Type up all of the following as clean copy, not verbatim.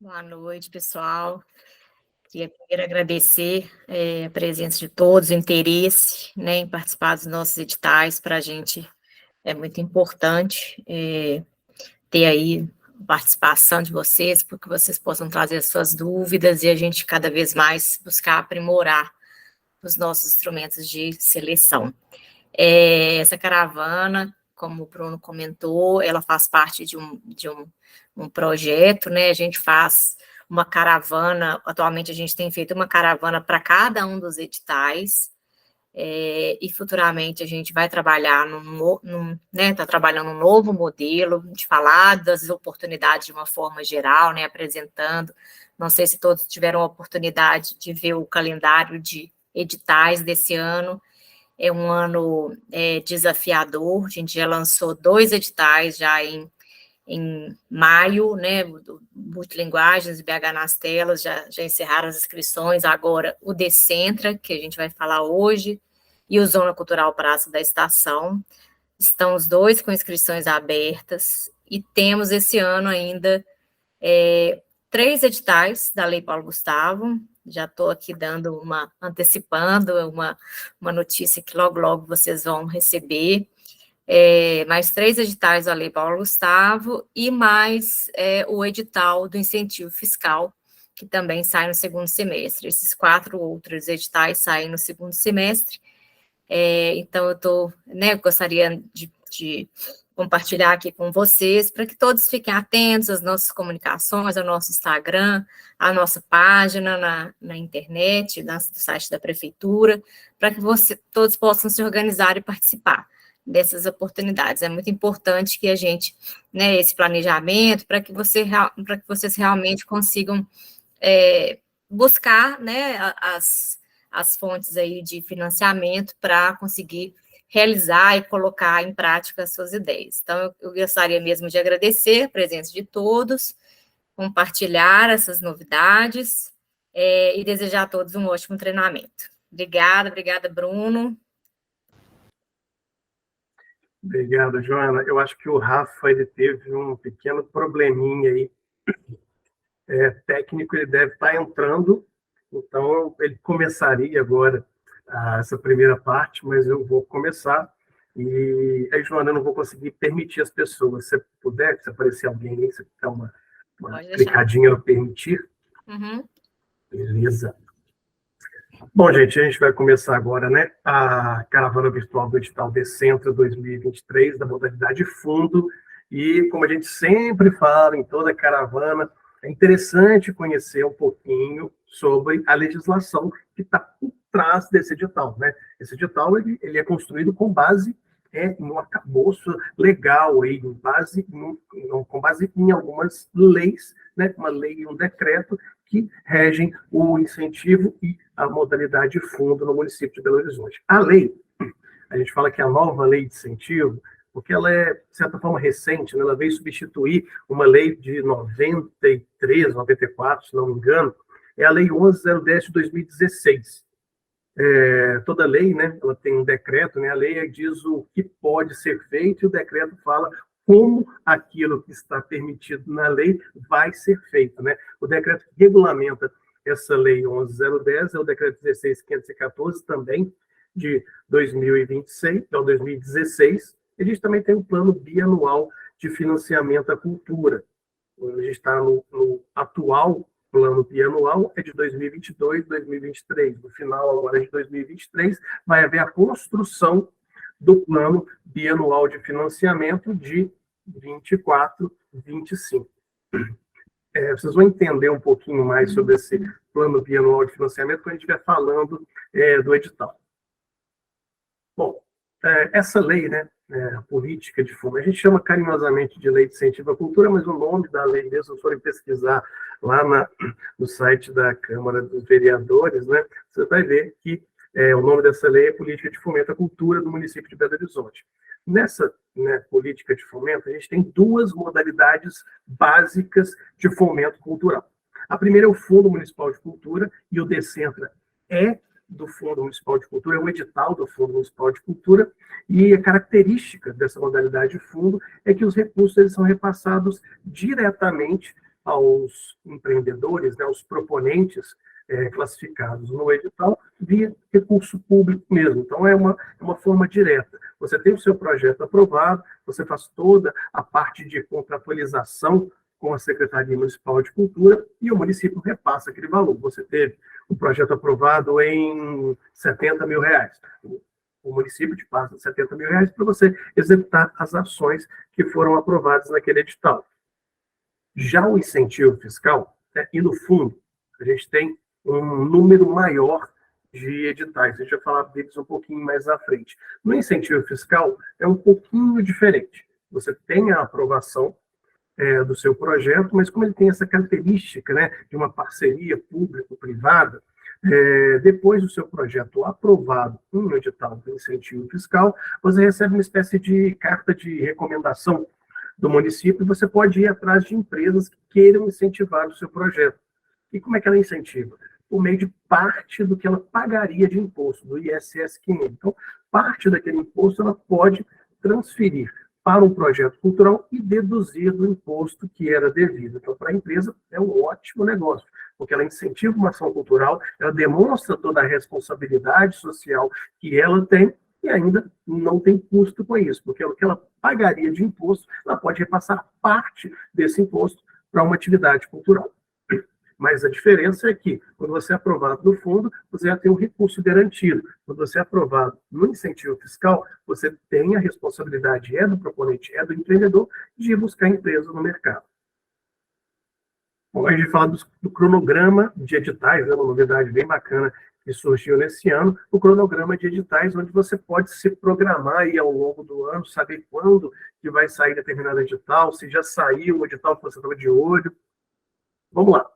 Boa noite, pessoal. Queria primeiro agradecer a presença de todos, o interesse, né, em participar dos nossos editais. Para a gente é muito importante ter aí a participação de vocês, porque vocês possam trazer as suas dúvidas e a gente cada vez mais buscar aprimorar os nossos instrumentos de seleção. Essa caravana, como o Bruno comentou, ela faz parte de um projeto, né? A gente faz uma caravana, atualmente a gente tem feito uma caravana para cada um dos editais, e futuramente a gente vai trabalhar tá trabalhando um novo modelo, de falar das oportunidades de uma forma geral, né? Apresentando, não sei se todos tiveram a oportunidade de ver o calendário de editais desse ano. É um ano desafiador, a gente já lançou 2 editais já em maio, né, do Multilinguagens e BH nas Telas, já encerraram as inscrições, agora o Decentra, que a gente vai falar hoje, e o Zona Cultural Praça da Estação, estão os 2 com inscrições abertas, e temos esse ano ainda 3 editais da Lei Paulo Gustavo. Já estou aqui antecipando uma notícia que logo vocês vão receber. Mais 3 editais da Lei Paulo Gustavo e mais o edital do incentivo fiscal, que também sai no segundo semestre. Esses 4 outros editais saem no segundo semestre. Então, gostaria de compartilhar aqui com vocês, para que todos fiquem atentos às nossas comunicações, ao nosso Instagram, à nossa página na internet, no site da Prefeitura, para que todos possam se organizar e participar dessas oportunidades. É muito importante que a gente, né, esse planejamento, para que vocês realmente consigam buscar, né, as fontes aí de financiamento para conseguir realizar e colocar em prática as suas ideias. Então, eu gostaria mesmo de agradecer a presença de todos, compartilhar essas novidades e desejar a todos um ótimo treinamento. Obrigada, Bruno. Obrigado, Joana. Eu acho que o Rafa ele teve um pequeno probleminha aí. Técnico, ele deve estar entrando, então ele começaria agora essa primeira parte, mas eu vou começar. E aí, Joana, eu não vou conseguir permitir as pessoas. Se puder, se aparecer alguém aí, você dá uma clicadinha no permitir. Uhum. Beleza. Bom, gente, a gente vai começar agora, né, a caravana virtual do edital Decentra 2023, da modalidade fundo, e como a gente sempre fala em toda caravana, é interessante conhecer um pouquinho sobre a legislação que está por trás desse edital, né? Esse edital ele é construído com base no arcabouço legal, aí, com base em algumas leis, né? Uma lei e um decreto que regem o incentivo e a modalidade fundo no município de Belo Horizonte. A lei, a gente fala que é a nova lei de incentivo, porque ela é, de certa forma, recente, né? Ela veio substituir uma lei de 93, 94, se não me engano, é a Lei 11.010 de 2016. Toda lei, né, ela tem um decreto, né, a lei diz o que pode ser feito e o decreto fala como aquilo que está permitido na lei vai ser feito, né? O decreto que regulamenta essa lei 11.010 é o decreto 16.514, também de 2026, então 2016. A gente também tem o plano bianual de financiamento à cultura. A gente está no atual plano bianual, é de 2022, 2023. No final agora de 2023, vai haver a construção do plano bianual de financiamento de 24, 25. Vocês vão entender um pouquinho mais sobre esse plano bianual de financiamento quando a gente estiver falando do edital. Bom, essa lei, né, a política de fundo, a gente chama carinhosamente de Lei de Incentivo à Cultura, mas o nome da lei mesmo, se forem pesquisar lá no site da Câmara dos Vereadores, né, você vai ver que o nome dessa lei é Política de Fomento à Cultura do município de Belo Horizonte. Nessa, né, política de fomento, a gente tem 2 modalidades básicas de fomento cultural. A primeira é o Fundo Municipal de Cultura, e o Decentra do Fundo Municipal de Cultura, é o edital do Fundo Municipal de Cultura, e a característica dessa modalidade de fundo é que os recursos eles são repassados diretamente aos empreendedores, né, aos proponentes classificados no edital, via recurso público mesmo. Então, é uma forma direta. Você tem o seu projeto aprovado, você faz toda a parte de contratualização com a Secretaria Municipal de Cultura e o município repassa aquele valor. Você teve o projeto aprovado em R$70 mil. O município te passa R$70 mil para você executar as ações que foram aprovadas naquele edital. Já o incentivo fiscal, né, e no fundo, a gente tem um número maior de editais. A gente vai falar deles um pouquinho mais à frente. No incentivo fiscal, é um pouquinho diferente. Você tem a aprovação do seu projeto, mas como ele tem essa característica, né, de uma parceria público-privada, depois do seu projeto aprovado no edital do incentivo fiscal, você recebe uma espécie de carta de recomendação do município e você pode ir atrás de empresas que queiram incentivar o seu projeto. E como é que ela incentiva? Por meio de parte do que ela pagaria de imposto, do ISS 500. Então, parte daquele imposto ela pode transferir para um projeto cultural e deduzir do imposto que era devido. Então, para a empresa, é um ótimo negócio, porque ela incentiva uma ação cultural, ela demonstra toda a responsabilidade social que ela tem e ainda não tem custo com isso, porque o que ela pagaria de imposto, ela pode repassar parte desse imposto para uma atividade cultural. Mas a diferença é que, quando você é aprovado no fundo, você já tem um recurso garantido. Quando você é aprovado no incentivo fiscal, você tem a responsabilidade, do proponente, do empreendedor, de ir buscar empresa no mercado. Bom, a gente fala do cronograma de editais, uma novidade bem bacana que surgiu nesse ano, o cronograma de editais, onde você pode se programar aí ao longo do ano, saber quando que vai sair determinado edital, se já saiu o edital que você estava de olho. Vamos lá.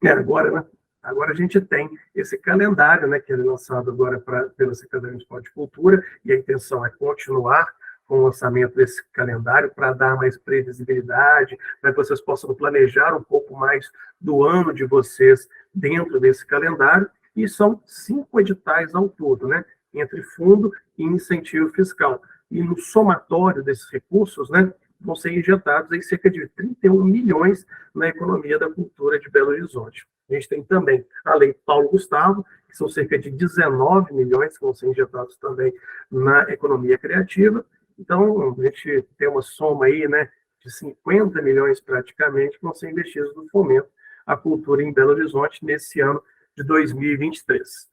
Agora, né? Agora a gente tem esse calendário, né, que é lançado agora pela Secretaria Municipal de Cultura, e a intenção é continuar com o lançamento desse calendário para dar mais previsibilidade, para que vocês possam planejar um pouco mais do ano de vocês dentro desse calendário, e são 5 editais ao todo, né, entre fundo e incentivo fiscal. E no somatório desses recursos, né, vão ser injetados aí cerca de 31 milhões na economia da cultura de Belo Horizonte. A gente tem também a Lei Paulo Gustavo, que são cerca de 19 milhões que vão ser injetados também na economia criativa. Então, a gente tem uma soma aí, né, de 50 milhões praticamente que vão ser investidos no fomento à cultura em Belo Horizonte nesse ano de 2023.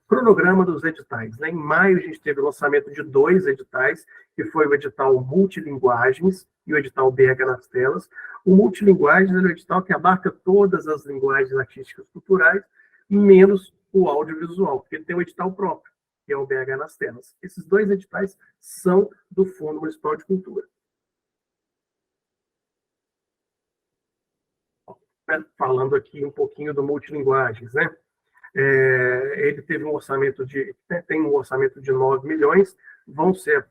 Cronograma dos editais. Né? Em maio, a gente teve o lançamento de 2 editais, que foi o edital Multilinguagens e o edital BH nas Telas. O Multilinguagens é o edital que abarca todas as linguagens artísticas e culturais, menos o audiovisual, porque ele tem um edital próprio, que é o BH nas Telas. Esses 2 editais são do Fundo Municipal de Cultura. Falando aqui um pouquinho do Multilinguagens, né? Ele teve tem um orçamento de 9 milhões, vão ser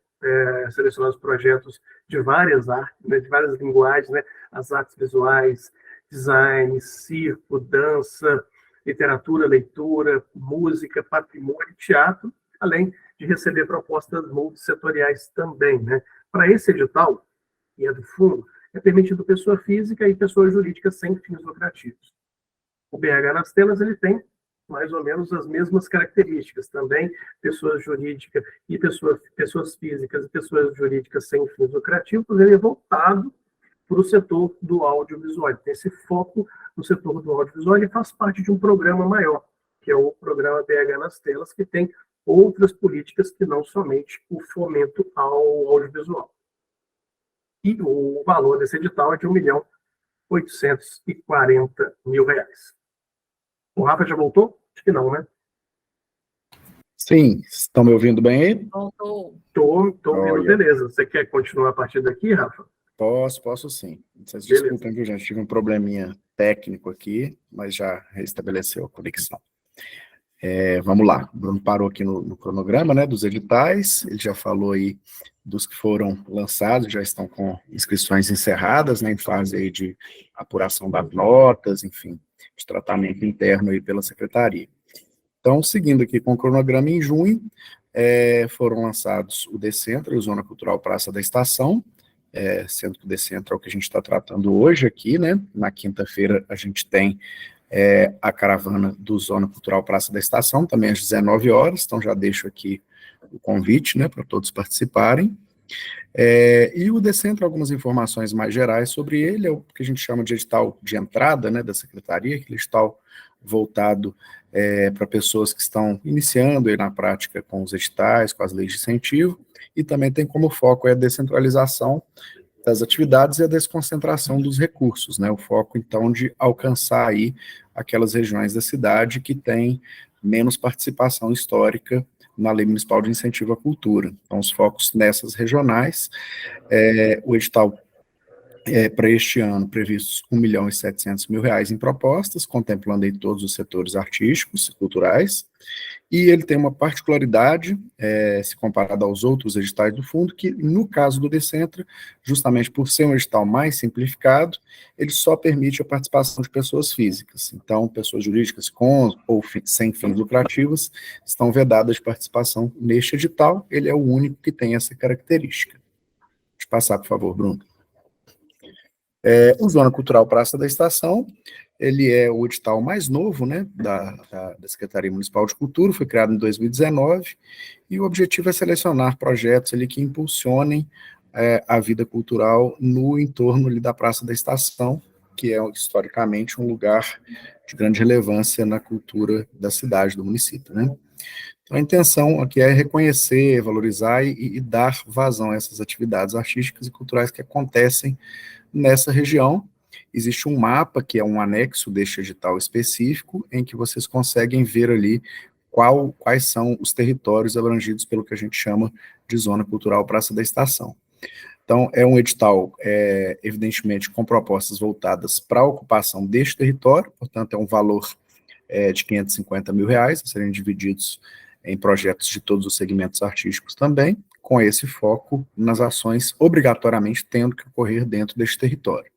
selecionados projetos de várias artes, né, de várias linguagens, né, as artes visuais, design, circo, dança, literatura, leitura, música, patrimônio, teatro, além de receber propostas multissetoriais também. Né. Para esse edital, que é do fundo, é permitido pessoa física e pessoa jurídica sem fins lucrativos. O BH nas Telas, ele tem mais ou menos as mesmas características também, pessoas jurídicas e pessoas físicas e pessoas jurídicas sem fins lucrativos, ele é voltado para o setor do audiovisual. Tem esse foco no setor do audiovisual e faz parte de um programa maior, que é o programa BH nas Telas, que tem outras políticas que não somente o fomento ao audiovisual. E o valor desse edital é de R$1.840.000. O Rafa já voltou? Acho que não, né? Sim, estão me ouvindo bem aí? Voltou. Estou ouvindo, beleza. Você quer continuar a partir daqui, Rafa? Posso sim. Vocês desculpem, viu, gente? Tive um probleminha técnico aqui, mas já restabeleceu a conexão. Vamos lá. O Bruno parou aqui no cronograma, né, dos editais. Ele já falou aí dos que foram lançados, já estão com inscrições encerradas, né, em fase aí de apuração das notas, enfim, de tratamento interno aí pela secretaria. Então, seguindo aqui com o cronograma, em junho, foram lançados o Decentro, o Zona Cultural Praça da Estação, sendo que o Decentro é o que a gente está tratando hoje aqui, né? Na quinta-feira a gente tem a caravana do Zona Cultural Praça da Estação, também às 19 horas, então já deixo aqui o convite, né, para todos participarem. E o Decentro, algumas informações mais gerais sobre ele, é o que a gente chama de edital de entrada, né, da Secretaria, aquele edital voltado para pessoas que estão iniciando aí na prática com os editais, com as leis de incentivo, e também tem como foco a descentralização das atividades e a desconcentração dos recursos, né, o foco, então, de alcançar aí aquelas regiões da cidade que têm menos participação histórica na Lei Municipal de Incentivo à Cultura. Então, os focos nessas regionais, o edital para este ano previstos R$ 1.700.000 em propostas, contemplando aí todos os setores artísticos e culturais, e ele tem uma particularidade, se comparado aos outros editais do fundo, que no caso do Decentro, justamente por ser um edital mais simplificado, ele só permite a participação de pessoas físicas. Então, pessoas jurídicas com ou sem fins lucrativos estão vedadas de participação neste edital, ele é o único que tem essa característica. Deixa eu passar, por favor, Bruno. O Zona Cultural Praça da Estação, ele é o edital mais novo, né, da Secretaria Municipal de Cultura, foi criado em 2019, e o objetivo é selecionar projetos ali que impulsionem a vida cultural no entorno ali da Praça da Estação, que é historicamente um lugar de grande relevância na cultura da cidade, do município, né. Então, a intenção aqui é reconhecer, valorizar e dar vazão a essas atividades artísticas e culturais que acontecem nessa região. Existe um mapa, que é um anexo deste edital específico, em que vocês conseguem ver ali quais são os territórios abrangidos pelo que a gente chama de Zona Cultural Praça da Estação. Então, é um edital, evidentemente, com propostas voltadas para a ocupação deste território, portanto, é um valor de R$ 550.000, a serem divididos em projetos de todos os segmentos artísticos também, com esse foco nas ações obrigatoriamente tendo que ocorrer dentro deste território.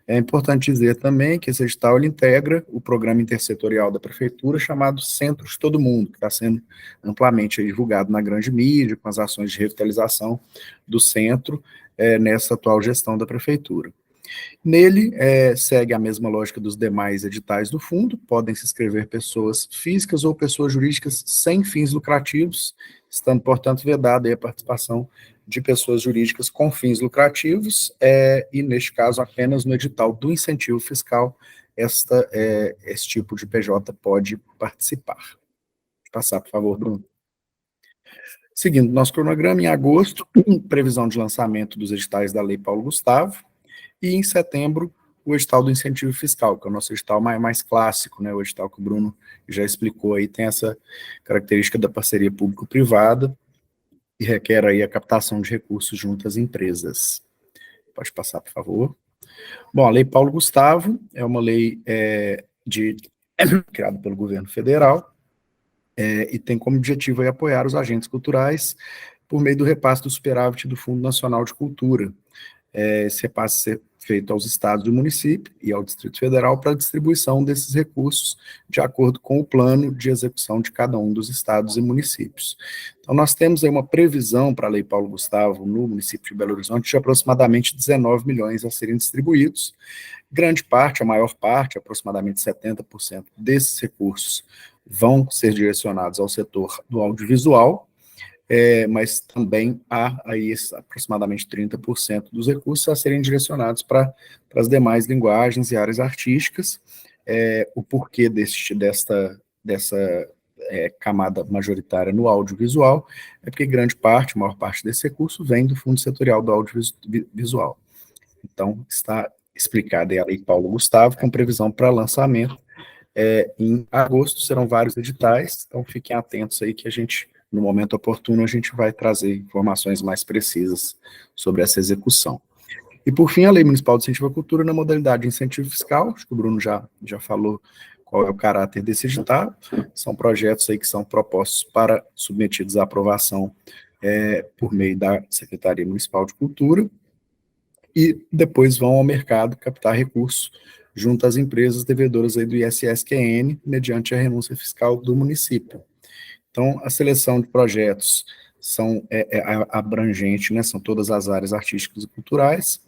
É importante dizer também que esse edital ele integra o programa intersetorial da Prefeitura chamado Centro de Todo Mundo, que está sendo amplamente divulgado na grande mídia, com as ações de revitalização do centro nessa atual gestão da Prefeitura. Nele, segue a mesma lógica dos demais editais do fundo, podem se inscrever pessoas físicas ou pessoas jurídicas sem fins lucrativos, estando, portanto, vedada a participação de pessoas jurídicas com fins lucrativos, e, neste caso, apenas no edital do incentivo fiscal, esse tipo de PJ pode participar. Vou passar, por favor, Bruno. Seguindo nosso cronograma, em agosto, previsão de lançamento dos editais da Lei Paulo Gustavo, e em setembro, o edital do incentivo fiscal, que é o nosso edital mais clássico, né, o edital que o Bruno já explicou aí, tem essa característica da parceria público-privada e requer aí a captação de recursos junto às empresas. Pode passar, por favor. Bom, a Lei Paulo Gustavo é uma lei criada pelo governo federal e tem como objetivo aí apoiar os agentes culturais por meio do repasse do superávit do Fundo Nacional de Cultura. Esse repasse ser feito aos estados do município e ao Distrito Federal para a distribuição desses recursos de acordo com o plano de execução de cada um dos estados e municípios. Então, nós temos aí uma previsão para a Lei Paulo Gustavo no município de Belo Horizonte de aproximadamente 19 milhões a serem distribuídos. Grande parte, a maior parte, aproximadamente 70% desses recursos vão ser direcionados ao setor do audiovisual, mas também há aí aproximadamente 30% dos recursos a serem direcionados para as demais linguagens e áreas artísticas. O porquê dessa camada majoritária no audiovisual é porque grande parte, a maior parte desse recurso vem do Fundo Setorial do Audiovisual. Então, está explicada aí a Lei Paulo Gustavo, com previsão para lançamento. Em agosto serão vários editais, então fiquem atentos aí que a gente, no momento oportuno, a gente vai trazer informações mais precisas sobre essa execução. E, por fim, a Lei Municipal de Incentivo à Cultura na modalidade de incentivo fiscal, acho que o Bruno já falou qual é o caráter desse edital, são projetos aí que são propostos para submetidos à aprovação por meio da Secretaria Municipal de Cultura, e depois vão ao mercado captar recursos junto às empresas devedoras aí do ISSQN, mediante a renúncia fiscal do município. Então, a seleção de projetos são abrangente, né? São todas as áreas artísticas e culturais,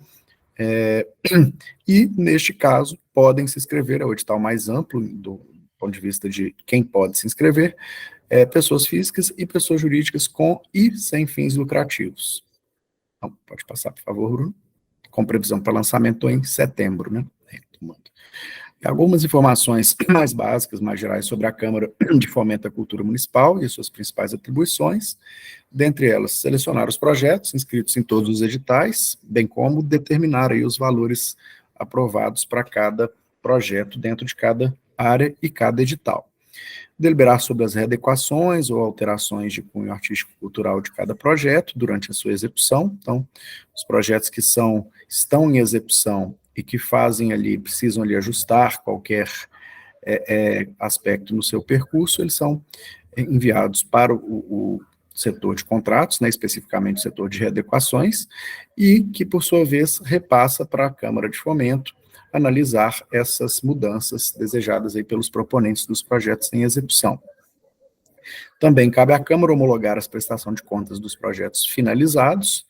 e, neste caso, podem se inscrever, é o edital mais amplo do ponto de vista de quem pode se inscrever, pessoas físicas e pessoas jurídicas com e sem fins lucrativos. Então, pode passar, por favor, Bruno. Com previsão para lançamento em setembro, né? Algumas informações mais básicas, mais gerais, sobre a Câmara de Fomento à Cultura Municipal e suas principais atribuições, dentre elas, selecionar os projetos inscritos em todos os editais, bem como determinar aí os valores aprovados para cada projeto dentro de cada área e cada edital. Deliberar sobre as readequações ou alterações de cunho artístico-cultural de cada projeto durante a sua execução. Então, os projetos que estão em execução e que precisam ali ajustar qualquer aspecto no seu percurso, eles são enviados para o setor de contratos, né, especificamente o setor de readequações, e que, por sua vez, repassa para a Câmara de Fomento analisar essas mudanças desejadas aí pelos proponentes dos projetos em execução. Também cabe à Câmara homologar as prestações de contas dos projetos finalizados.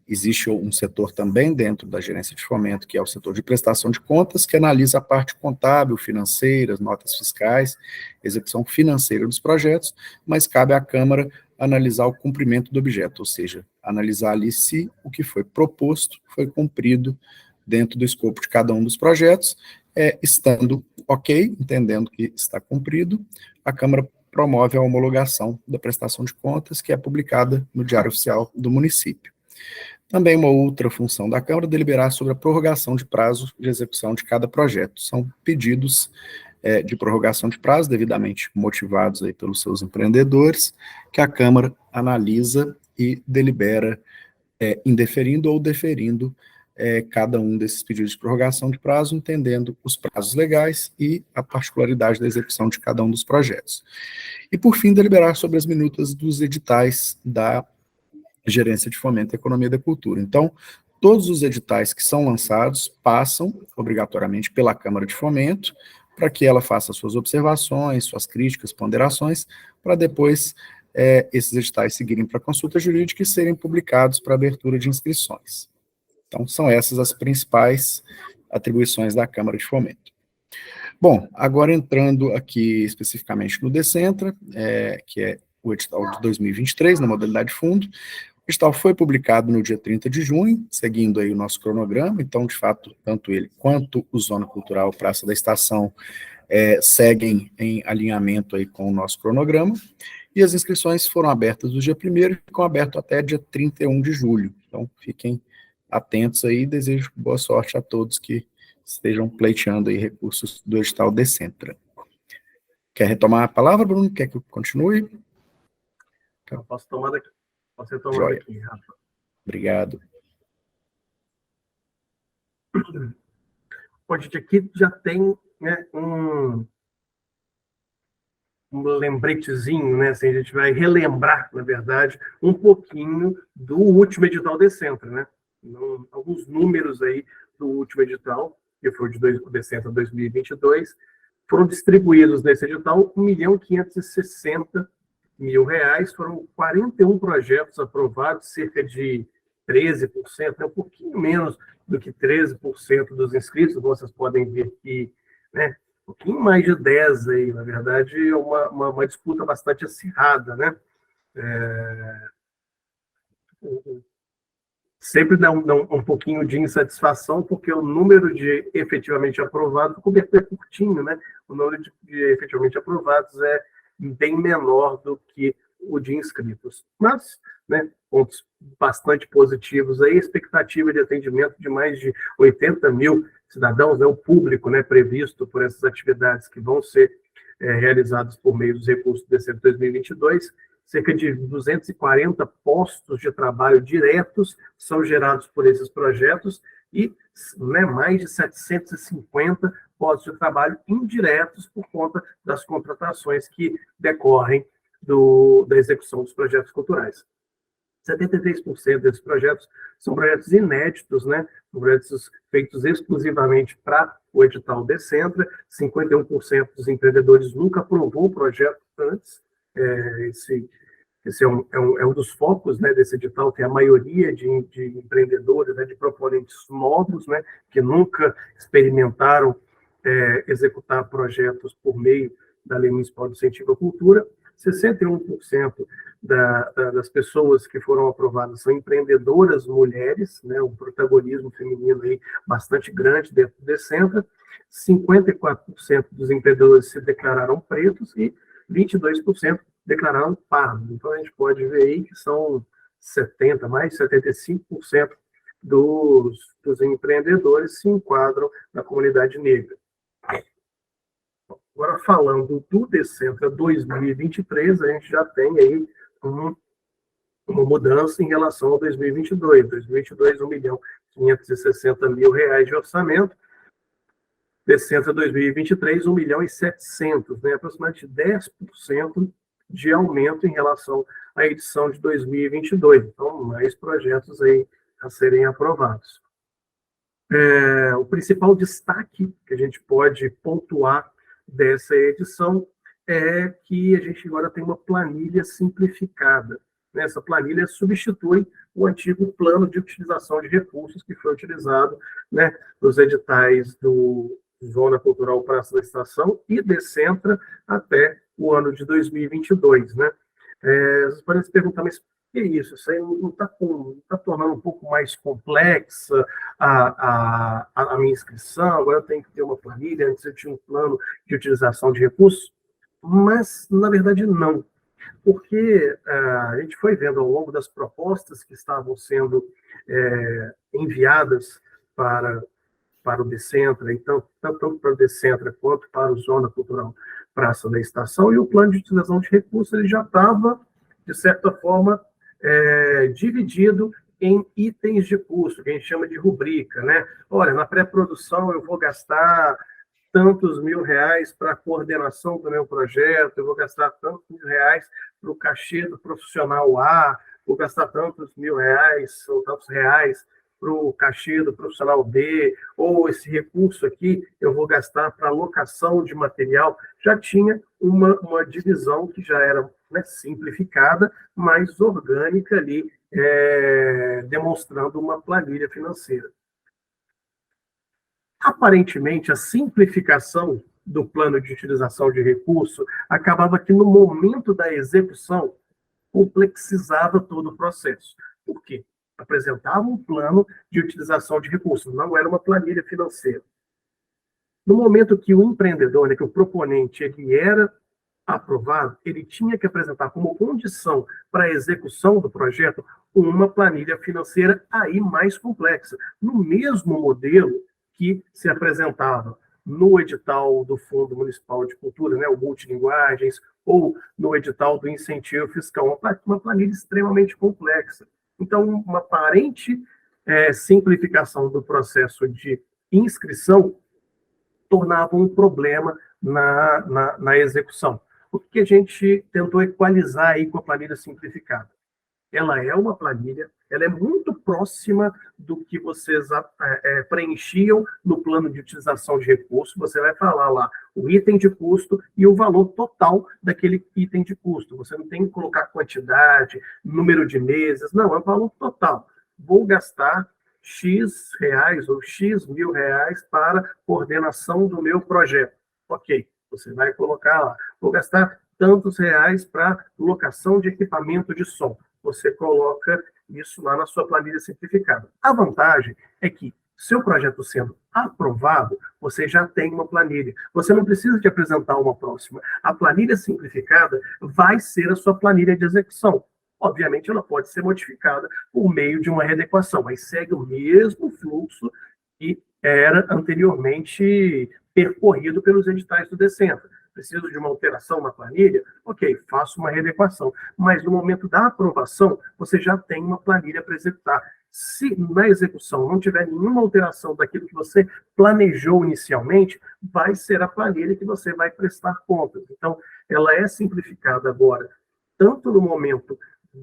Existe um setor também dentro da gerência de fomento, que é o setor de prestação de contas, que analisa a parte contábil, financeira, notas fiscais, execução financeira dos projetos, mas cabe à Câmara analisar o cumprimento do objeto, ou seja, analisar ali se o que foi proposto foi cumprido dentro do escopo de cada um dos projetos, estando ok, entendendo que está cumprido, a Câmara promove a homologação da prestação de contas, que é publicada no Diário Oficial do município. Também uma outra função da Câmara é deliberar sobre a prorrogação de prazo de execução de cada projeto. São pedidos de prorrogação de prazo, devidamente motivados aí pelos seus empreendedores, que a Câmara analisa e delibera indeferindo ou deferindo cada um desses pedidos de prorrogação de prazo, entendendo os prazos legais e a particularidade da execução de cada um dos projetos. E, por fim, deliberar sobre as minutas dos editais da Gerência de Fomento à Economia e da Cultura. Então, todos os editais que são lançados passam, obrigatoriamente, pela Câmara de Fomento, para que ela faça suas observações, suas críticas, ponderações, para depois esses editais seguirem para consulta jurídica e serem publicados para abertura de inscrições. Então, são essas as principais atribuições da Câmara de Fomento. Bom, agora entrando aqui especificamente no Decentra, que é o edital de 2023, na modalidade fundo. O edital foi publicado no dia 30 de junho, seguindo aí o nosso cronograma, então, de fato, tanto ele quanto o Zona Cultural Praça da Estação seguem em alinhamento aí com o nosso cronograma, e as inscrições foram abertas do dia 1º e ficam abertas até dia 31 de julho. Então, fiquem atentos aí, desejo boa sorte a todos que estejam pleiteando aí recursos do edital Decentra. Quer retomar a palavra, Bruno? Quer que eu continue? Eu posso tomar daqui. Posso retomar daqui, Rafa. Obrigado. Bom, gente, aqui já tem, né, um lembretezinho, né? Assim, a gente vai relembrar, na verdade, um pouquinho do último edital Decentra, né? Alguns números aí do último edital, que foi o Decentra 2022, foram distribuídos nesse edital R$1.560.000, foram 41 projetos aprovados, cerca de 13%, né, um pouquinho menos do que 13% dos inscritos, vocês podem ver aqui, né, um pouquinho mais de 10 aí, na verdade, é uma disputa bastante acirrada, né? Sempre dá um pouquinho de insatisfação, porque o número de efetivamente aprovados, o cobertor é curtinho, né? O número de efetivamente aprovados é bem menor do que o de inscritos. Mas, né, pontos bastante positivos aí, expectativa de atendimento de mais de 80 mil cidadãos, né, o público, né, previsto por essas atividades que vão ser realizadas por meio dos recursos do Decentra 2022, cerca de 240 postos de trabalho diretos são gerados por esses projetos e, né, mais de 750 postos de trabalho indiretos por conta das contratações que decorrem da execução dos projetos culturais. 73% desses projetos são projetos inéditos, né? São projetos feitos exclusivamente para o edital Decentra. 51% dos empreendedores nunca aprovou o projeto antes. esse é um dos focos, né, desse edital, tem a maioria de empreendedores, né, de proponentes novos, né, que nunca experimentaram executar projetos por meio da Lei Municipal de Incentivo à Cultura. 61% das pessoas que foram aprovadas são empreendedoras mulheres, né, um protagonismo feminino aí bastante grande dentro do Decentra. 54% dos empreendedores se declararam pretos e 22% declararam pardos. Então, a gente pode ver aí que são mais de 75% dos empreendedores se enquadram na comunidade negra. Agora, falando do Decentra 2023, a gente já tem aí uma mudança em relação ao 2022. 2022, R$ 1.560.000 de orçamento. Decentra 2023, 1.700.000, né? Aproximadamente 10% de aumento em relação à edição de 2022. Então, mais projetos aí a serem aprovados. O principal destaque que a gente pode pontuar dessa edição é que a gente agora tem uma planilha simplificada. Essa planilha substitui o antigo plano de utilização de recursos que foi utilizado, né, nos editais do Zona Cultural Praça da Estação e Decentra até o ano de 2022. Né? Vocês podem se perguntar, mas que é isso? Isso aí não está tornando um pouco mais complexa a minha inscrição, agora eu tenho que ter uma planilha, antes eu tinha um plano de utilização de recursos? Mas, na verdade, não. Porque a gente foi vendo ao longo das propostas que estavam sendo enviadas para o Decentra, então, tanto para o Decentra quanto para o Zona Cultural Praça da Estação, e o plano de utilização de recursos ele já estava, de certa forma, dividido em itens de custo, que a gente chama de rubrica, né? Olha, na pré-produção eu vou gastar tantos R$ 1.000 para a coordenação do meu projeto, eu vou gastar tantos R$ 1.000 para o cachê do profissional A, vou gastar tantos R$ 1.000 ou tantos reais para o cachê do profissional B, ou esse recurso aqui eu vou gastar para alocação de material. Já tinha uma divisão que já era, né, simplificada, mais orgânica ali, demonstrando uma planilha financeira. Aparentemente, a simplificação do plano de utilização de recurso acabava que, no momento da execução, complexizava todo o processo. Por quê? Apresentava um plano de utilização de recursos, não era uma planilha financeira. No momento que o empreendedor, né, que o proponente, ele era aprovado, ele tinha que apresentar como condição para a execução do projeto uma planilha financeira aí mais complexa, no mesmo modelo que se apresentava no edital do Fundo Municipal de Cultura, né, o Multilinguagens, ou no edital do Incentivo Fiscal, uma planilha extremamente complexa. Então, uma aparente simplificação do processo de inscrição tornava um problema na execução. O que a gente tentou equalizar aí com a planilha simplificada? Ela é uma planilha, ela é muito próxima do que vocês preenchiam no plano de utilização de recursos. Você vai falar lá o item de custo e o valor total daquele item de custo. Você não tem que colocar quantidade, número de meses, não, é o valor total. Vou gastar X reais ou X mil reais para coordenação do meu projeto. Ok, você vai colocar lá, vou gastar tantos reais para locação de equipamento de som. Você coloca isso lá na sua planilha simplificada. A vantagem é que, seu projeto sendo aprovado, você já tem uma planilha. Você não precisa de apresentar uma próxima. A planilha simplificada vai ser a sua planilha de execução. Obviamente, ela pode ser modificada por meio de uma readequação, mas segue o mesmo fluxo que era anteriormente percorrido pelos editais do Decentra. Preciso de uma alteração na planilha? Ok, faço uma readequação. Mas no momento da aprovação, você já tem uma planilha para executar. Se na execução não tiver nenhuma alteração daquilo que você planejou inicialmente, vai ser a planilha que você vai prestar contas. Então, ela é simplificada agora, tanto no momento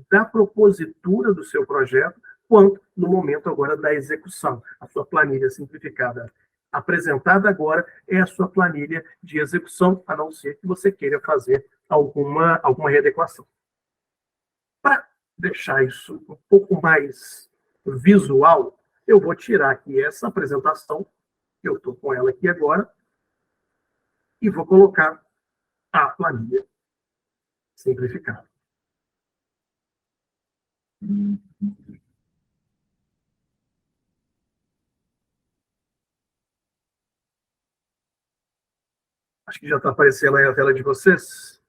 da propositura do seu projeto, quanto no momento agora da execução. A sua planilha simplificada apresentada agora é a sua planilha de execução, a não ser que você queira fazer alguma readequação. Para deixar isso um pouco mais visual, eu vou tirar aqui essa apresentação, eu estou com ela aqui agora, e vou colocar a planilha simplificada. Acho que já está aparecendo aí a tela de vocês.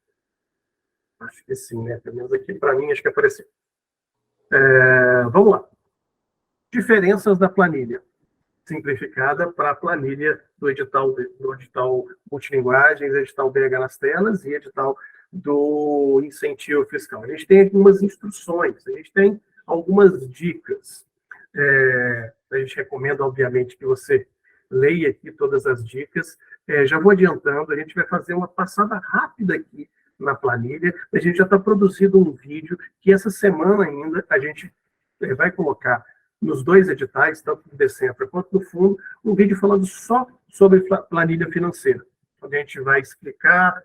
Acho que sim, né? Pelo menos aqui para mim, acho que apareceu. Vamos lá. Diferenças da planilha simplificada para a planilha do edital multilinguagens, edital BH nas telas e edital do incentivo fiscal. A gente tem algumas instruções, a gente tem algumas dicas. A gente recomenda, obviamente, que você leia aqui todas as dicas. Já vou adiantando, a gente vai fazer uma passada rápida aqui na planilha. A gente já está produzindo um vídeo que essa semana ainda a gente vai colocar nos 2 editais, tanto no Decentro quanto no Fundo, um vídeo falando só sobre planilha financeira, onde a gente vai explicar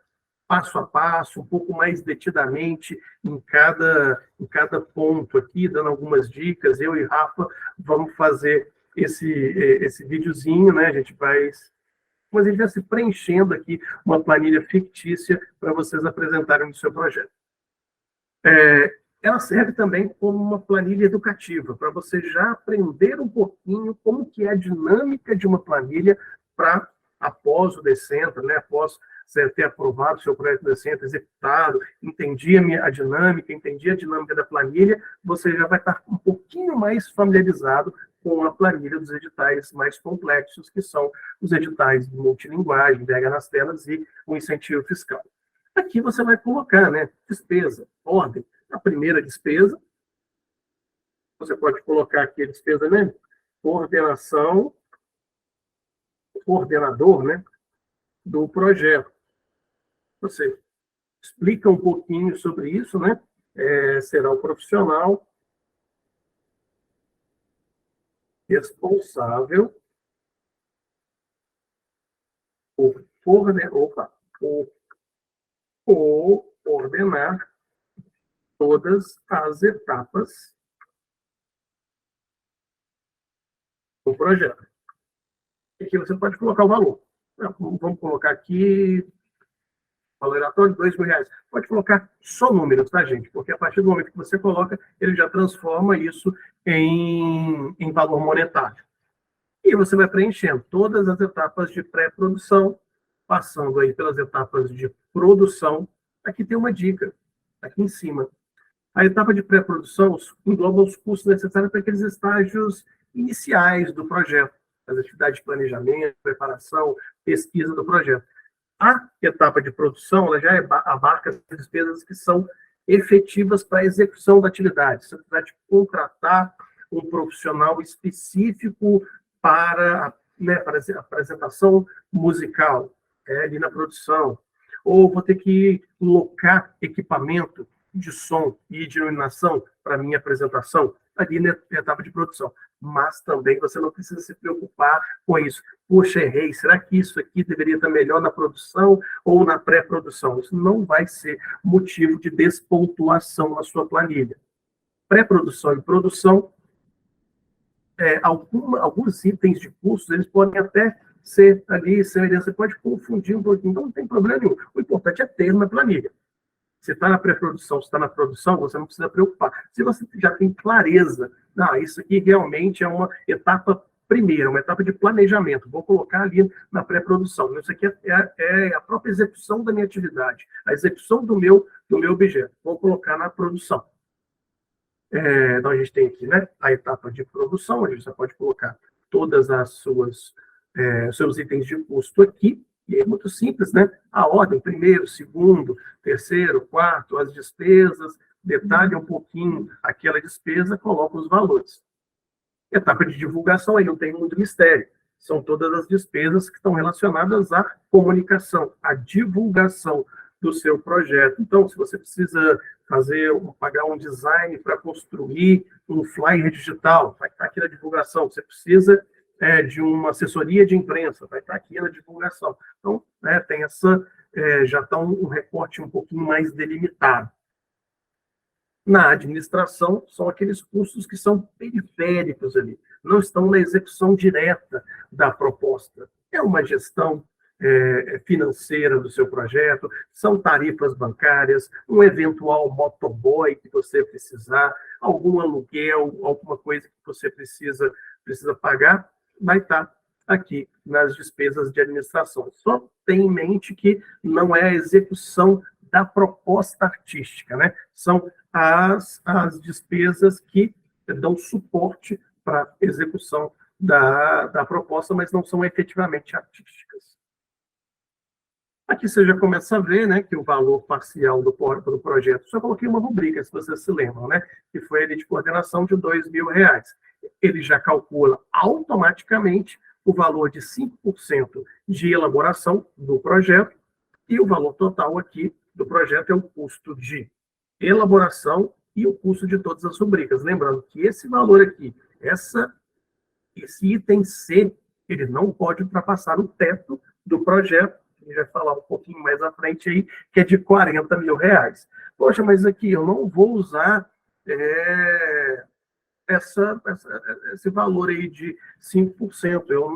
passo a passo, um pouco mais detidamente em cada ponto aqui, dando algumas dicas. Eu e Rafa vamos fazer esse videozinho, né? A gente vai se preenchendo aqui uma planilha fictícia para vocês apresentarem no seu projeto. Ela serve também como uma planilha educativa, para você já aprender um pouquinho como que é a dinâmica de uma planilha para, após o Decentro, né, após você ter aprovado o seu projeto de Decentro, executado, entendi a dinâmica da planilha, você já vai estar um pouquinho mais familiarizado com a planilha dos editais mais complexos, que são os editais de multilinguagem, BH nas telas e o incentivo fiscal. Aqui você vai colocar, né, despesa, ordem. A primeira despesa, você pode colocar aqui a despesa, né? Coordenador, né? Do projeto. Você explica um pouquinho sobre isso, né? Será o profissional responsável por coordenar todas as etapas do projeto. E aqui você pode colocar o valor. Vamos colocar aqui, valoratório de R$2.000. Pode colocar só números, tá, gente? Porque a partir do momento que você coloca, ele já transforma isso em valor monetário. E você vai preenchendo todas as etapas de pré-produção, passando aí pelas etapas de produção. Aqui tem uma dica, aqui em cima. A etapa de pré-produção engloba os custos necessários para aqueles estágios iniciais do projeto, as atividades de planejamento, preparação, pesquisa do projeto. A etapa de produção ela já abarca as despesas que são efetivas para a execução da atividade. Você vai contratar um profissional específico para a apresentação musical, ali na produção. Ou vou ter que locar equipamento de som e de iluminação para a minha apresentação, ali na etapa de produção. Mas também você não precisa se preocupar com isso. Poxa, errei, será que isso aqui deveria estar melhor na produção ou na pré-produção? Isso não vai ser motivo de despontuação na sua planilha. Pré-produção e produção, alguns itens de custos, eles podem até ser ali, você pode confundir um pouquinho, então não tem problema nenhum. O importante é ter na planilha. Se está na pré-produção, se está na produção, você não precisa preocupar. Se você já tem clareza, isso aqui realmente é uma etapa primeira, uma etapa de planejamento, vou colocar ali na pré-produção. Isso aqui é a própria execução da minha atividade, a execução do meu objeto. Vou colocar na produção. Então, a gente tem aqui, né, a etapa de produção, onde você pode colocar todas as seus itens de custo aqui. E é muito simples, né? A ordem, primeiro, segundo, terceiro, quarto, as despesas, detalha um pouquinho aquela despesa, coloca os valores. Etapa de divulgação, aí não tem muito mistério. São todas as despesas que estão relacionadas à comunicação, à divulgação do seu projeto. Então, se você precisa pagar um design para construir um flyer digital, vai estar aqui na divulgação. Você precisa de uma assessoria de imprensa, vai estar aqui na divulgação. Então, tem já está um recorte um pouquinho mais delimitado. Na administração, são aqueles custos que são periféricos ali, não estão na execução direta da proposta. É uma gestão financeira do seu projeto, são tarifas bancárias, um eventual motoboy que você precisar, algum aluguel, alguma coisa que você precisa pagar, vai estar aqui nas despesas de administração. Só tem em mente que não é a execução da proposta artística, né? São as despesas que dão suporte para a execução da proposta, mas não são efetivamente artísticas. Aqui você já começa a ver, né, que o valor parcial do projeto, só coloquei uma rubrica, se vocês se lembram, né, que foi ele de coordenação de R$2.000. Ele já calcula automaticamente o valor de 5% de elaboração do projeto e o valor total aqui do projeto é o custo de elaboração e o custo de todas as rubricas. Lembrando que esse valor aqui, esse item C, ele não pode ultrapassar o teto do projeto, a gente vai falar um pouquinho mais à frente aí, que é de R$40.000. Poxa, mas aqui eu não vou usar esse valor aí de 5%, eu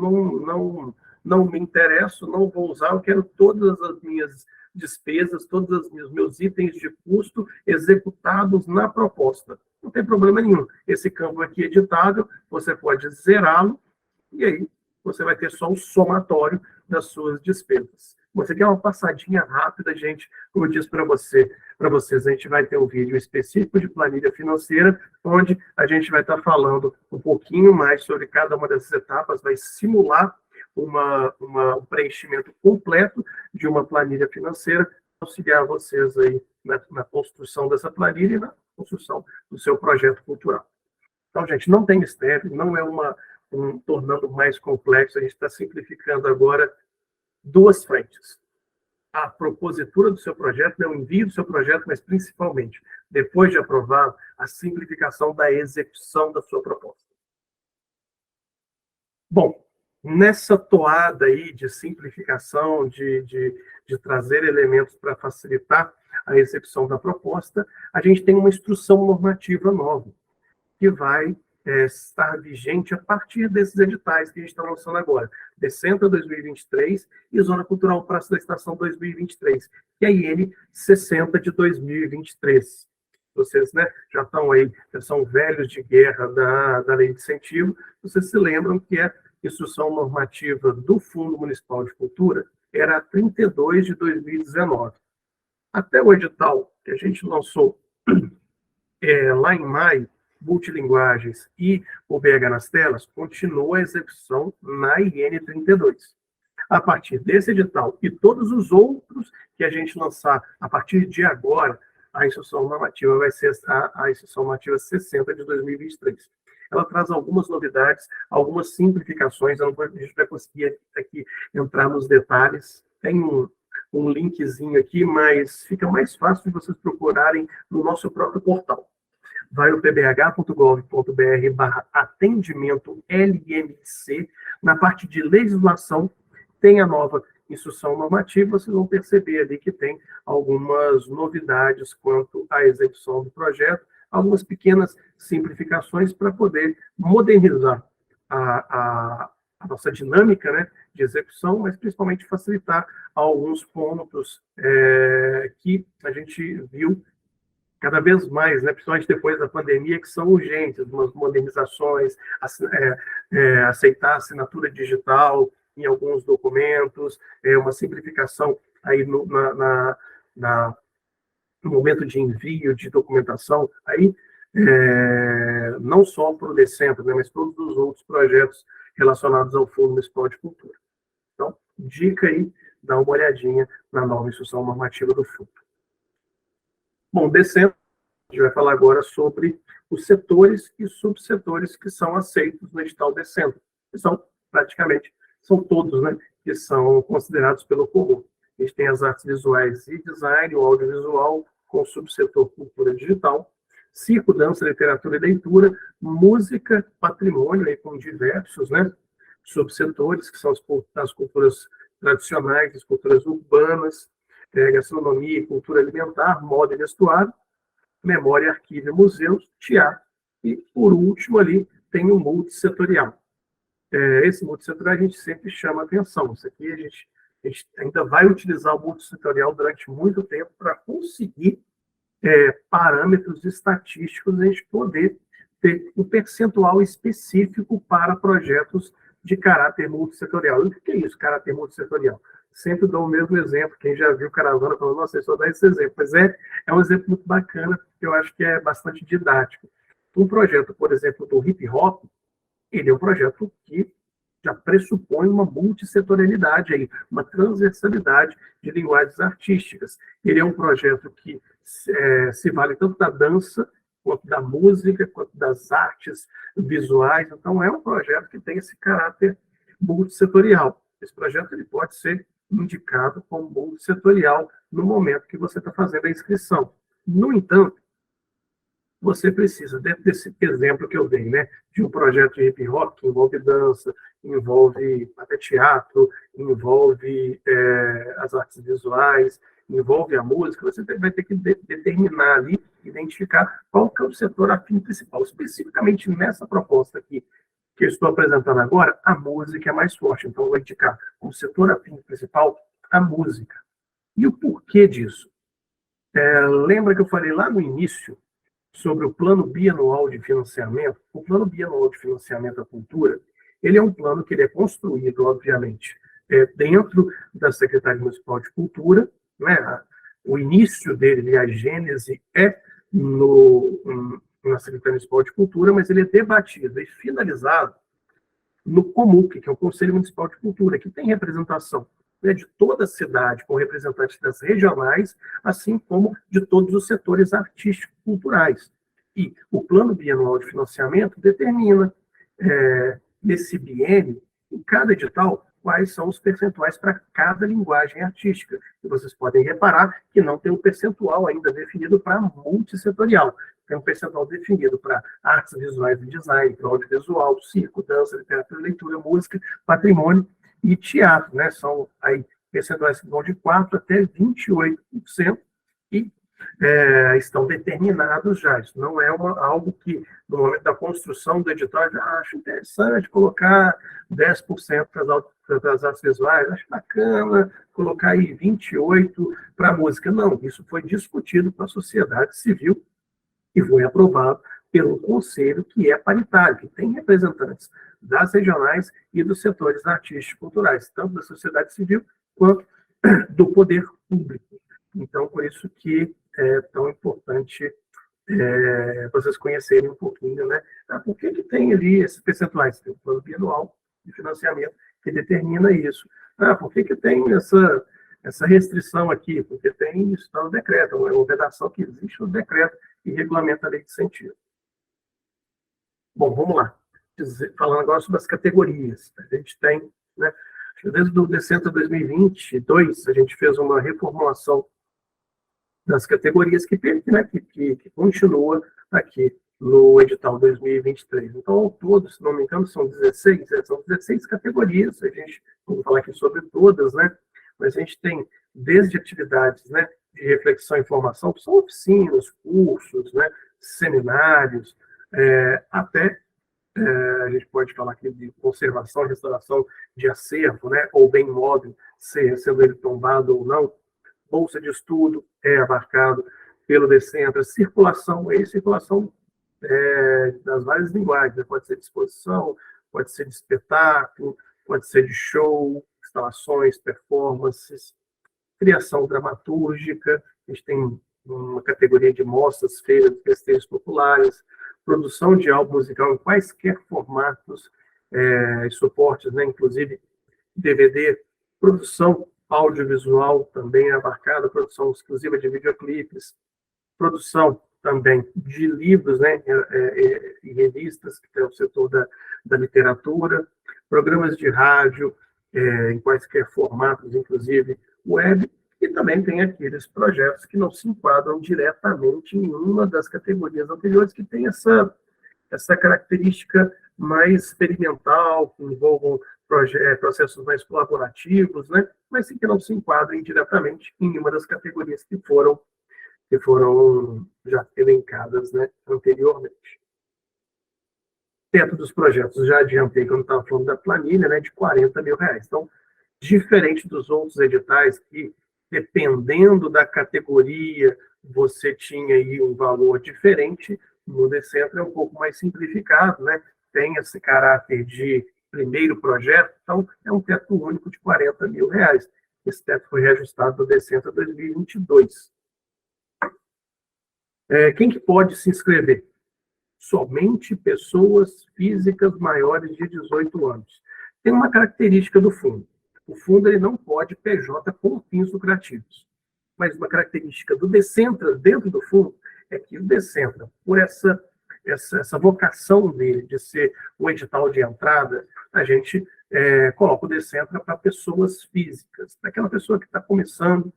não me interesso, não vou usar, eu quero todas as minhas despesas, todos os meus itens de custo executados na proposta. Não tem problema nenhum. Esse campo aqui é editável, você pode zerá-lo, e aí você vai ter só o somatório das suas despesas. Você quer uma passadinha rápida, gente, como eu disse para vocês, a gente vai ter um vídeo específico de planilha financeira, onde a gente vai estar falando um pouquinho mais sobre cada uma dessas etapas, vai simular um preenchimento completo de uma planilha financeira, auxiliar vocês aí na construção dessa planilha e na construção do seu projeto cultural. Então, gente, não tem mistério, não é tornando mais complexo, a gente está simplificando agora duas frentes. A propositura do seu projeto, o envio do seu projeto, mas principalmente, depois de aprovado, a simplificação da execução da sua proposta. Bom, nessa toada aí de simplificação, de trazer elementos para facilitar a execução da proposta, a gente tem uma instrução normativa nova, que vai estar vigente a partir desses editais que a gente está lançando agora. Decentra 2023 e Zona Cultural Praça da Estação 2023, que é a IN 60 de 2023. Vocês, né, já estão aí, já são velhos de guerra da Lei de Incentivo, vocês se lembram que a instrução normativa do Fundo Municipal de Cultura era a 32 de 2019. Até o edital que a gente lançou lá em maio, multilinguagens e o BH nas telas, continua a execução na IN 32. A partir desse edital e todos os outros que a gente lançar a partir de agora, a instrução normativa vai ser a instrução normativa 60 de 2023. Ela traz algumas novidades, algumas simplificações, a gente vai conseguir aqui entrar nos detalhes. Tem um linkzinho aqui, mas fica mais fácil de vocês procurarem no nosso próprio portal. Vai no pbh.gov.br/atendimento LMC, na parte de legislação, tem a nova instrução normativa, vocês vão perceber ali que tem algumas novidades quanto à execução do projeto, algumas pequenas simplificações para poder modernizar a nossa dinâmica, né, de execução, mas principalmente facilitar alguns pontos que a gente viu cada vez mais, né, principalmente depois da pandemia, que são urgentes, umas modernizações, aceitar assinatura digital em alguns documentos, uma simplificação aí no momento de envio de documentação, aí não só para o Decentra, né, mas todos os outros projetos relacionados ao Fundo Municipal de Cultura. Então, dica aí, dá uma olhadinha na nova instrução normativa do Fundo. Bom, Decentra, a gente vai falar agora sobre os setores e subsetores que são aceitos no edital Decentra, que são todos, né, que são considerados pelo comum. A gente tem as artes visuais e design, o audiovisual, com o subsetor cultura digital, circo, dança, literatura e leitura, música, patrimônio, aí com diversos, né, subsetores, que são as culturas tradicionais, as culturas urbanas, gastronomia e cultura alimentar, moda e vestuário, memória, arquivo e museus, teatro, e, por último, ali tem o multissetorial. Esse multissetorial a gente sempre chama atenção. Isso aqui a gente ainda vai utilizar o multissetorial durante muito tempo para conseguir parâmetros estatísticos, a gente poder ter um percentual específico para projetos de caráter multissetorial. E o que é isso, caráter multissetorial? Sempre dou o mesmo exemplo. Quem já viu Caravana falou, nossa, eu só dou esse exemplo. Mas é um exemplo muito bacana, porque eu acho que é bastante didático. Um projeto, por exemplo, do hip hop, ele é um projeto que já pressupõe uma multissetorialidade, aí, uma transversalidade de linguagens artísticas. Ele é um projeto que se vale tanto da dança, quanto da música, quanto das artes visuais. Então, é um projeto que tem esse caráter multissetorial. Esse projeto ele pode ser indicado como multissetorial no momento que você está fazendo a inscrição. No entanto, você precisa, dentro desse exemplo que eu dei, né, de um projeto de hip hop que envolve dança, envolve até teatro, envolve as artes visuais, envolve a música, você vai ter que determinar ali, identificar qual que é o setor afim principal. Especificamente nessa proposta aqui, que eu estou apresentando agora, a música é mais forte. Então, eu vou indicar como setor afim principal a música. E o porquê disso? Lembra que eu falei lá no início sobre o plano bianual de financiamento? O plano bianual de financiamento à cultura, ele é um plano que ele é construído, obviamente, dentro da Secretaria Municipal de Cultura, né? O início dele, a gênese na Secretaria Municipal de Cultura, mas ele é debatido e finalizado no COMUC, que é o Conselho Municipal de Cultura, que tem representação, né, de toda a cidade, com representantes das regionais, assim como de todos os setores artístico-culturais. E o Plano Bianual de Financiamento determina, nesse biênio, em cada edital, quais são os percentuais para cada linguagem artística. E vocês podem reparar que não tem um percentual ainda definido para multissetorial. Tem um percentual definido para artes visuais e design, para audiovisual, circo, dança, literatura, leitura, música, patrimônio e teatro, né? São aí percentuais que vão de 4% até 28% e estão determinados já. Isso não é algo que, no momento da construção do edital, eu acho interessante colocar 10% para as artes visuais, acho bacana colocar aí 28% para a música. Não, isso foi discutido com a sociedade civil e foi aprovado pelo conselho, que é paritário, que tem representantes das regionais e dos setores artísticos e culturais, tanto da sociedade civil quanto do poder público. Então, por isso que é tão importante vocês conhecerem um pouquinho, né? Por que tem ali esses percentuais? Tem o plano bianual de financiamento que determina isso. Por que tem essa restrição aqui? Porque tem isso no decreto, é uma vedação que existe no decreto e regulamenta a lei de incentivo. Bom, vamos lá. Falando agora sobre as categorias. A gente tem, né, desde o Decentro 2022, a gente fez uma reformulação das categorias que continua aqui no edital 2023. Então, ao todo, se não me engano, são 16 categorias. A gente, vamos falar aqui sobre todas, né? Mas a gente tem desde atividades, né, de reflexão e formação, que são oficinas, cursos, né, seminários, até a gente pode falar aqui de conservação, restauração de acervo, né, ou bem imóvel, sendo ele tombado ou não. Bolsa de estudo é abarcado pelo Decentro, circulação das várias linguagens, né? Pode ser de exposição, pode ser de espetáculo, pode ser de show, instalações, performances, criação dramatúrgica, a gente tem uma categoria de mostras, feiras, festejos populares, produção de álbum musical em quaisquer formatos e suportes, né? Inclusive DVD, produção audiovisual também é abarcada, produção exclusiva de videoclipes, produção também de livros, né, e revistas, que é o setor da literatura, programas de rádio, em quaisquer formatos, inclusive web, e também tem aqueles projetos que não se enquadram diretamente em uma das categorias anteriores, que tem essa característica mais experimental, que envolvam processos mais colaborativos, né? Mas que não se enquadrem diretamente em uma das categorias que foram que foram já elencadas, né, anteriormente. Dentro dos projetos, já adiantei quando estava falando da planilha, né, de R$40 mil. Então, diferente dos outros editais, que, dependendo da categoria, você tinha aí um valor diferente, no Decentro é um pouco mais simplificado, né? Tem esse caráter de primeiro projeto, então é um teto único de R$40 mil. Esse teto foi reajustado no Decentro 2022. Quem que pode se inscrever? Somente pessoas físicas maiores de 18 anos. Tem uma característica do fundo. O fundo ele não pode PJ com fins lucrativos. Mas uma característica do Decentro dentro do fundo é que o Decentro, por essa vocação dele de ser o edital de entrada, a gente coloca o Decentro para pessoas físicas, para aquela pessoa que está começando,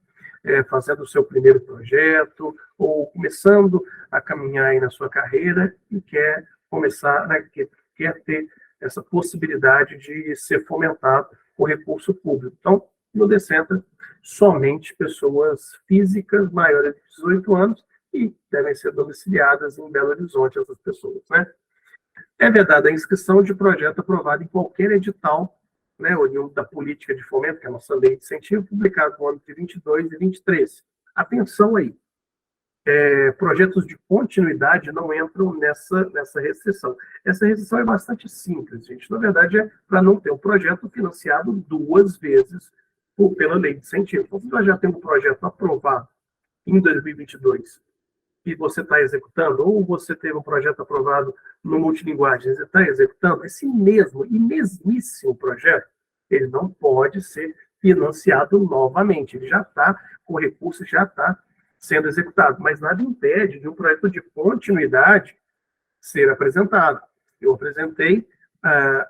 fazendo o seu primeiro projeto, ou começando a caminhar aí na sua carreira e quer começar, né, quer ter essa possibilidade de ser fomentado com recurso público. Então, no Decentro, somente pessoas físicas maiores de 18 anos e devem ser domiciliadas em Belo Horizonte, essas pessoas, né? É vedada a inscrição de projeto aprovado em qualquer edital, né, oriundo da política de fomento, que é a nossa lei de incentivo, publicado no ano de 22 e 23. Atenção aí, projetos de continuidade não entram nessa restrição. Essa restrição é bastante simples, gente. Na verdade, é para não ter um projeto financiado 2 vezes pela lei de incentivo. Então, se nós já temos um projeto aprovado em 2022 e você está executando, ou você teve um projeto aprovado no Multilinguagem e está executando, esse mesmo e mesmíssimo projeto, ele não pode ser financiado novamente. Ele já está com recursos, já está sendo executado, mas nada impede de um projeto de continuidade ser apresentado. Eu apresentei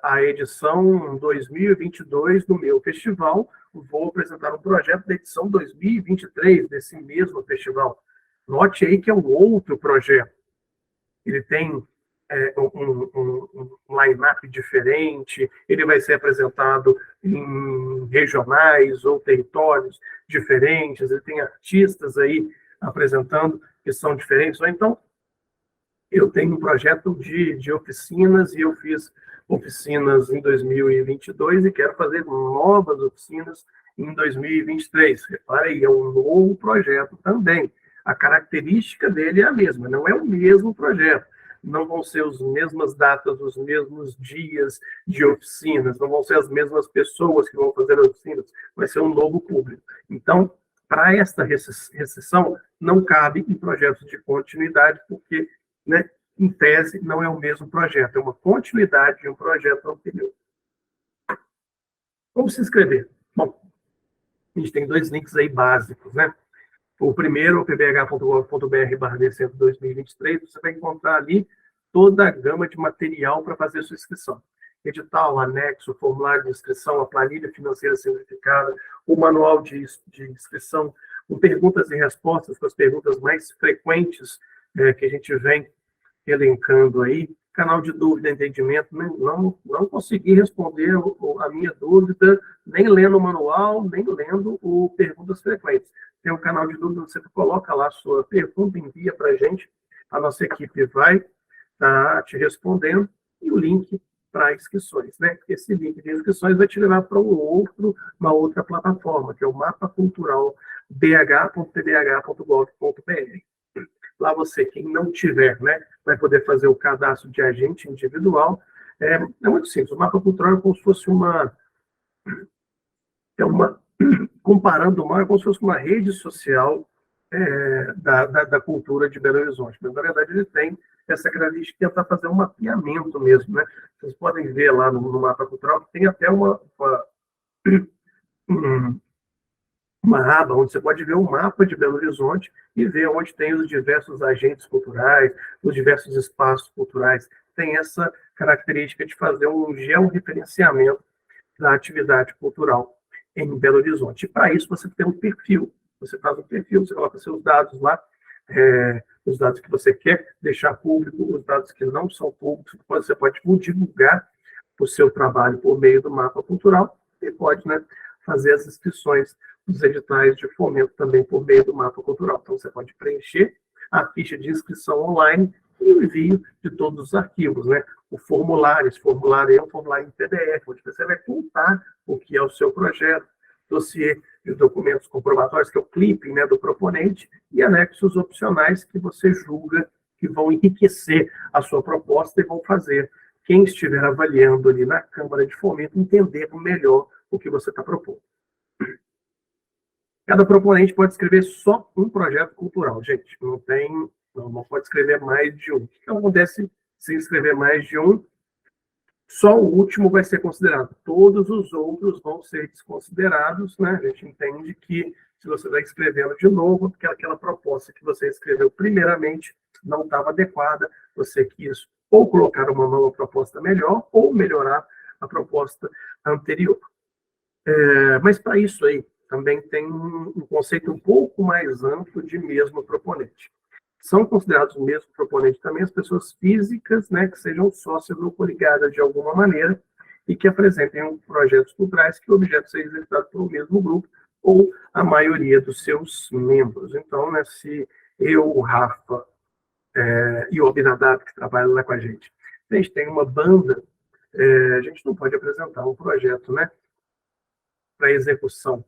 a edição 2022 do meu festival, vou apresentar um projeto da edição 2023 desse mesmo festival. Note aí que é um outro projeto. Ele tem um line-up diferente, ele vai ser apresentado em regionais ou territórios diferentes, ele tem artistas aí apresentando que são diferentes. Então, eu tenho um projeto de oficinas e eu fiz oficinas em 2022 e quero fazer novas oficinas em 2023. Repara aí, é um novo projeto também. A característica dele é a mesma, não é o mesmo projeto. Não vão ser as mesmas datas, os mesmos dias de oficinas, não vão ser as mesmas pessoas que vão fazer as oficinas, vai ser um novo público. Então, para esta restrição, não cabe em projetos de continuidade, porque, né, em tese, não é o mesmo projeto, é uma continuidade de um projeto anterior. Como se inscrever? Bom, a gente tem 2 links aí básicos, né? O primeiro, pbh.gov.br/Decentro 2023, você vai encontrar ali toda a gama de material para fazer a sua inscrição. Edital, anexo, formulário de inscrição, a planilha financeira simplificada, o manual de inscrição, com perguntas e respostas, com as perguntas mais frequentes que a gente vem elencando aí, canal de dúvida e entendimento, não consegui responder a minha dúvida, nem lendo o manual, nem lendo o perguntas frequentes. Tem um canal de dúvida, você coloca lá a sua pergunta, envia para a gente, a nossa equipe vai estar te respondendo, e o link para inscrições, né? Esse link de inscrições vai te levar para uma outra plataforma, que é o mapa cultural bh.pbh.gov.br. Lá você, quem não tiver, né, vai poder fazer o cadastro de agente individual. É muito simples. O mapa cultural é como se fosse comparando o mapa, é como se fosse uma rede social da cultura de Belo Horizonte. Mas, na verdade, ele tem essa característica de tentar fazer um mapeamento mesmo, né? Vocês podem ver lá no mapa cultural que tem até uma aba onde você pode ver um mapa de Belo Horizonte e ver onde tem os diversos agentes culturais, os diversos espaços culturais. Tem essa característica de fazer um georreferenciamento da atividade cultural em Belo Horizonte. E para isso você tem um perfil. Você faz um perfil, você coloca seus dados lá, os dados que você quer deixar público, os dados que não são públicos, você pode divulgar o seu trabalho por meio do mapa cultural e pode, né, fazer as inscrições dos editais de fomento também por meio do mapa cultural. Então, você pode preencher a ficha de inscrição online e o envio de todos os arquivos, né? O formulário, esse formulário é um formulário em PDF, onde você vai contar o que é o seu projeto, dossiê de documentos comprobatórios, que é o clipping, né, do proponente, e anexos opcionais que você julga que vão enriquecer a sua proposta e vão fazer quem estiver avaliando ali na Câmara de Fomento entender melhor o que você está propondo. Cada proponente pode escrever só um projeto cultural, gente. Não pode escrever mais de um. O que acontece se escrever mais de um? Só o último vai ser considerado. Todos os outros vão ser desconsiderados, né? A gente entende que se você vai escrevendo de novo, porque aquela proposta que você escreveu primeiramente não estava adequada, você quis ou colocar uma nova proposta melhor ou melhorar a proposta anterior. Mas para isso aí, também tem um conceito um pouco mais amplo de mesmo proponente. São considerados o mesmo proponente também as pessoas físicas, né, que sejam sócias ou coligadas de alguma maneira e que apresentem projetos culturais que o objeto seja executado pelo mesmo grupo ou a maioria dos seus membros. Então, né, se eu, o Rafa e o Abinadab, que trabalham lá com a gente tem uma banda, a gente não pode apresentar um projeto, né, para execução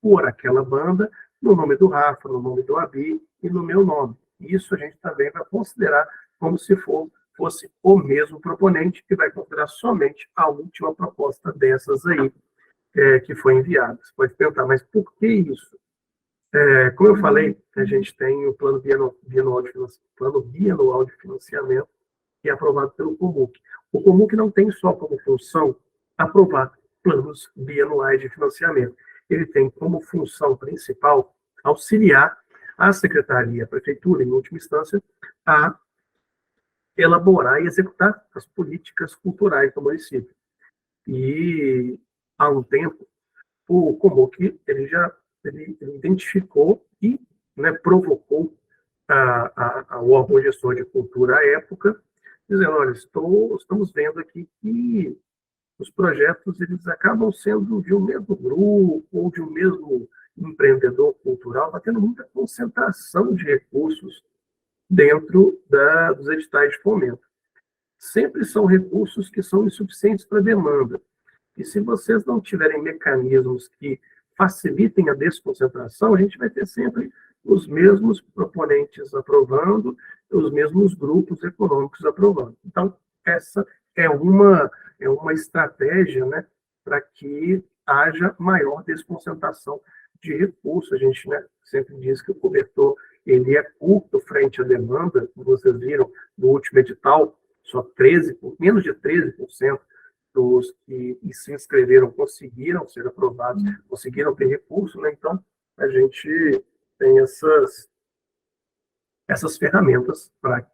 por aquela banda, no nome do Rafa, no nome do Abi e no meu nome. Isso a gente também vai considerar como se fosse o mesmo proponente, que vai considerar somente a última proposta dessas aí, que foi enviada. Você pode perguntar, mas por que isso? Como eu falei, a gente tem o plano bianual de financiamento, que é aprovado pelo COMUC. O COMUC não tem só como função aprovar planos bianuais de financiamento. Ele tem como função principal auxiliar a Secretaria, a Prefeitura, em última instância, a elaborar e executar as políticas culturais do município. E, há um tempo, o COMUC ele identificou e, né, provocou o órgão gestor de cultura à época, dizendo, olha, estamos vendo aqui que os projetos eles acabam sendo de um mesmo grupo ou de um mesmo empreendedor cultural, está tendo muita concentração de recursos dentro dos editais de fomento. Sempre são recursos que são insuficientes para a demanda. E se vocês não tiverem mecanismos que facilitem a desconcentração, a gente vai ter sempre os mesmos proponentes aprovando, os mesmos grupos econômicos aprovando. Então, essa é uma estratégia, né, para que haja maior desconcentração de recursos. A gente, né, sempre diz que o cobertor ele é curto frente à demanda. Como vocês viram no último edital, só menos de 13% dos que se inscreveram conseguiram ser aprovados, conseguiram ter recurso, né? Então, a gente tem essas ferramentas para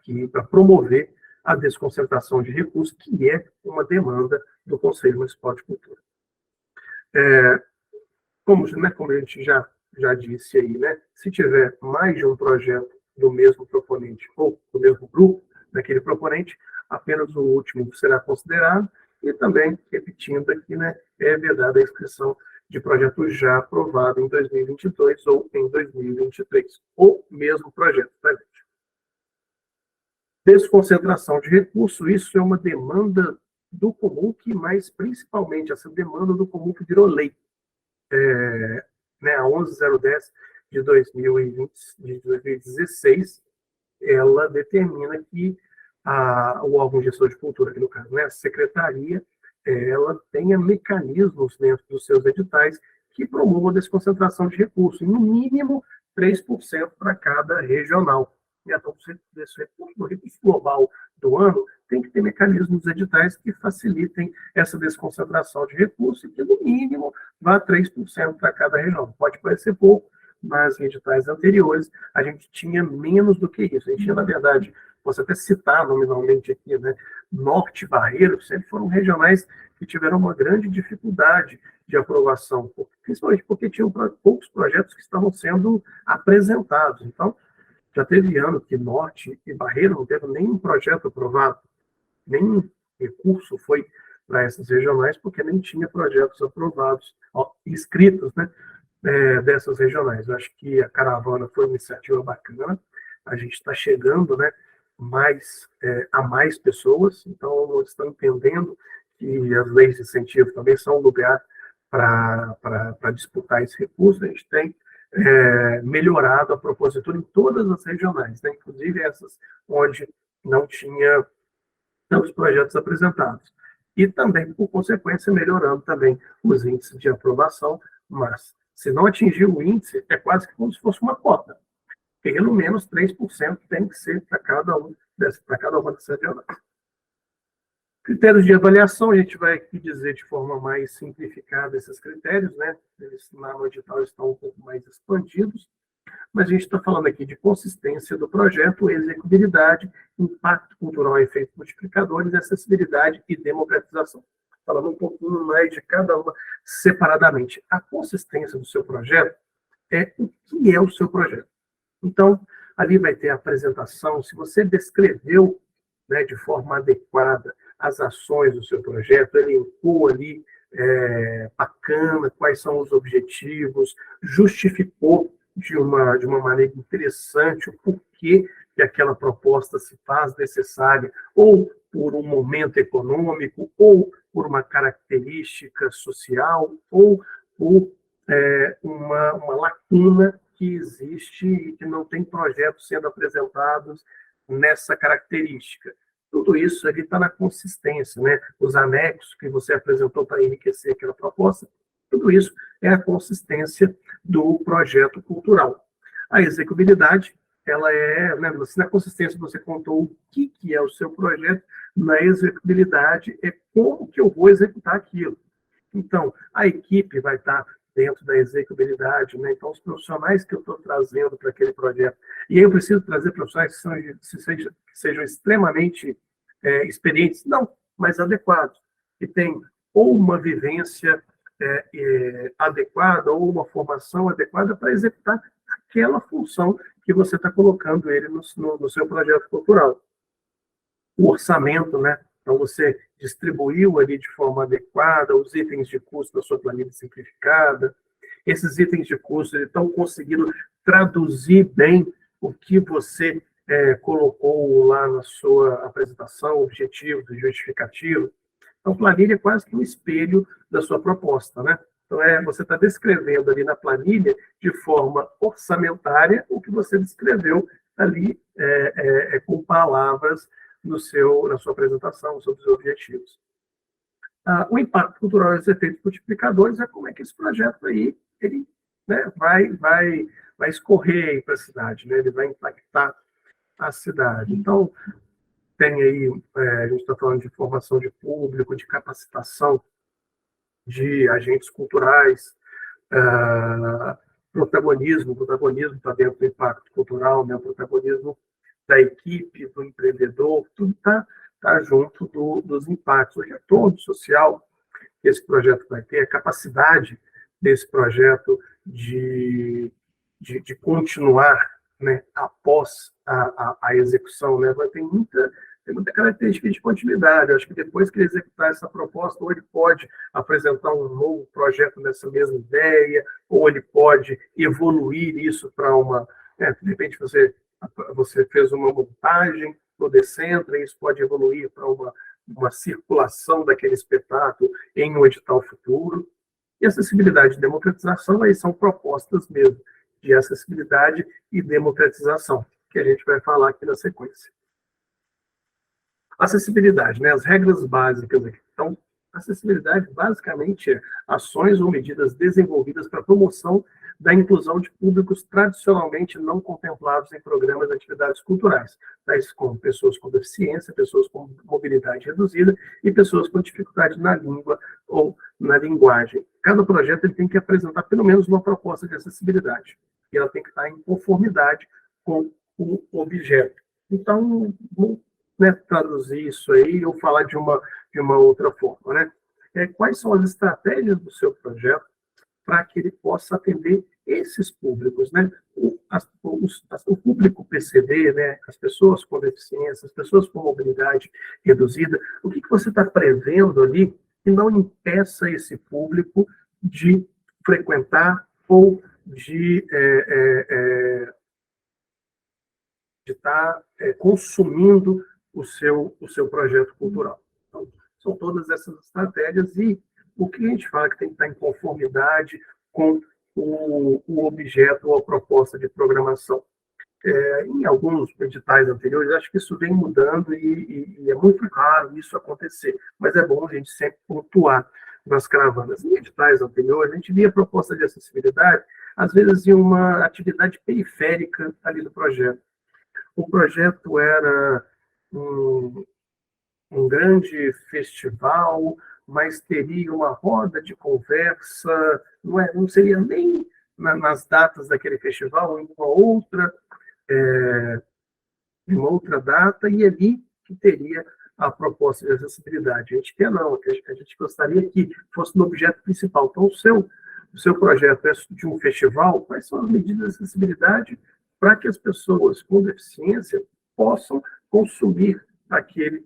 promover a desconcentração de recursos, que é uma demanda do Conselho Municipal de Cultura. Como a gente já disse aí, né? Se tiver mais de um projeto do mesmo proponente ou do mesmo grupo daquele proponente, apenas o último será considerado. E também, repetindo aqui, né, é vedada a inscrição de projeto já aprovado em 2022 ou em 2023, ou mesmo projeto, tá, gente? Desconcentração de recursos, isso é uma demanda do COMUC, mas principalmente essa demanda do COMUC virou lei. A 11010 de 2016, ela determina que o órgão gestor de cultura, aqui no caso, né, a secretaria, ela tenha mecanismos dentro dos seus editais que promovam a desconcentração de recursos, no mínimo 3% para cada regional. E então, desse recurso, no recurso global do ano, tem que ter mecanismos nos editais que facilitem essa desconcentração de recursos e que, no mínimo, vá 3% para cada região. Pode parecer pouco, mas em editais anteriores a gente tinha menos do que isso. A gente tinha, na verdade, posso até citar nominalmente aqui, né, Norte e Barreiro, sempre foram regionais que tiveram uma grande dificuldade de aprovação, principalmente porque tinham poucos projetos que estavam sendo apresentados. Então, já teve ano que Norte e Barreiro não teve nenhum projeto aprovado, nenhum recurso foi para essas regionais, porque nem tinha projetos aprovados, inscritos, né, dessas regionais. Eu acho que a caravana foi uma iniciativa bacana, a gente está chegando, né, a mais pessoas, então nós estamos entendendo que as leis de incentivo também são um lugar para disputar esse recurso. A gente tem melhorado a propositura em todas as regionais, né, inclusive essas onde não tinha tantos projetos apresentados. E também, por consequência, melhorando também os índices de aprovação, mas se não atingir o índice, é quase que como se fosse uma cota. Pelo menos 3% tem que ser para cada uma dessas regionais. Critérios de avaliação, a gente vai aqui dizer de forma mais simplificada esses critérios, né? Eles, no edital, estão um pouco mais expandidos, mas a gente está falando aqui de consistência do projeto, execuibilidade, impacto cultural, efeitos multiplicadores, acessibilidade e democratização. Falando um pouquinho mais de cada uma separadamente. A consistência do seu projeto é o que é o seu projeto. Então, ali vai ter a apresentação, se você descreveu, né, de forma adequada as ações do seu projeto, elencou ali bacana quais são os objetivos, justificou de uma maneira interessante o porquê que aquela proposta se faz necessária, ou por um momento econômico, ou por uma característica social, ou por uma lacuna que existe e que não tem projetos sendo apresentados nessa característica. Tudo isso ali está na consistência, né? Os anexos que você apresentou para enriquecer aquela proposta, tudo isso é a consistência do projeto cultural. A execuibilidade, ela né, na consistência você contou o que é o seu projeto, na execuibilidade é como que eu vou executar aquilo. Então, a equipe vai estar dentro da execuibilidade, né? Então, os profissionais que eu estou trazendo para aquele projeto. E aí eu preciso trazer profissionais que sejam extremamente experientes, não, mas adequados, que tenham ou uma vivência adequada ou uma formação adequada para executar aquela função que você está colocando ele no seu projeto cultural. O orçamento, né? Então, você distribuiu ali de forma adequada os itens de custo da sua planilha simplificada. Esses itens de custo estão conseguindo traduzir bem o que você colocou lá na sua apresentação, objetivos e justificativos. Então, planilha é quase que um espelho da sua proposta, né? Então, você está descrevendo ali na planilha, de forma orçamentária, o que você descreveu ali com palavras na sua apresentação, sobre os objetivos. O impacto cultural e os efeitos multiplicadores é como é que esse projeto aí, ele, né, vai escorrer para a cidade, né? Ele vai impactar a cidade. Então, tem aí, a gente está falando de formação de público, de capacitação de agentes culturais, protagonismo está dentro do impacto cultural, né? O protagonismo da equipe, do empreendedor, tudo está junto dos impactos. O retorno social que esse projeto vai ter, a capacidade desse projeto de continuar, né, após a execução, né? Tem muita característica de continuidade. Eu acho que depois que ele executar essa proposta, ou ele pode apresentar um novo projeto nessa mesma ideia, ou ele pode evoluir isso para de repente você fez uma montagem no Decentra, e isso pode evoluir para uma circulação daquele espetáculo em um edital futuro. E acessibilidade e democratização aí são propostas mesmo de acessibilidade e democratização, que a gente vai falar aqui na sequência. Acessibilidade, né? As regras básicas aqui. Então, acessibilidade basicamente é ações ou medidas desenvolvidas para promoção da inclusão de públicos tradicionalmente não contemplados em programas de atividades culturais, tais como pessoas com deficiência, pessoas com mobilidade reduzida e pessoas com dificuldade na língua ou na linguagem. Cada projeto ele tem que apresentar pelo menos uma proposta de acessibilidade, e ela tem que estar em conformidade com o objeto. Então, vou, né, traduzir isso aí ou falar de uma outra forma, né? Quais são as estratégias do seu projeto para que ele possa atender esses públicos, né? O público PCD, né? As pessoas com deficiência, as pessoas com mobilidade reduzida, o que você está prevendo ali que não impeça esse público de frequentar ou de estar consumindo o seu projeto cultural. Então, são todas essas estratégias e o que a gente fala que tem que estar em conformidade com o objeto ou a proposta de programação. Em alguns editais anteriores, acho que isso vem mudando e é muito raro isso acontecer, mas é bom a gente sempre pontuar nas caravanas. Em editais anteriores, a gente via proposta de acessibilidade, às vezes em uma atividade periférica ali do projeto. O projeto era um grande festival, mas teria uma roda de conversa, não seria nem nas datas daquele festival, em uma outra data, e ali que teria a proposta de acessibilidade. A gente quer não, a gente gostaria que fosse no objeto principal. Então, o seu projeto é de um festival, quais são as medidas de acessibilidade para que as pessoas com deficiência possam consumir aquele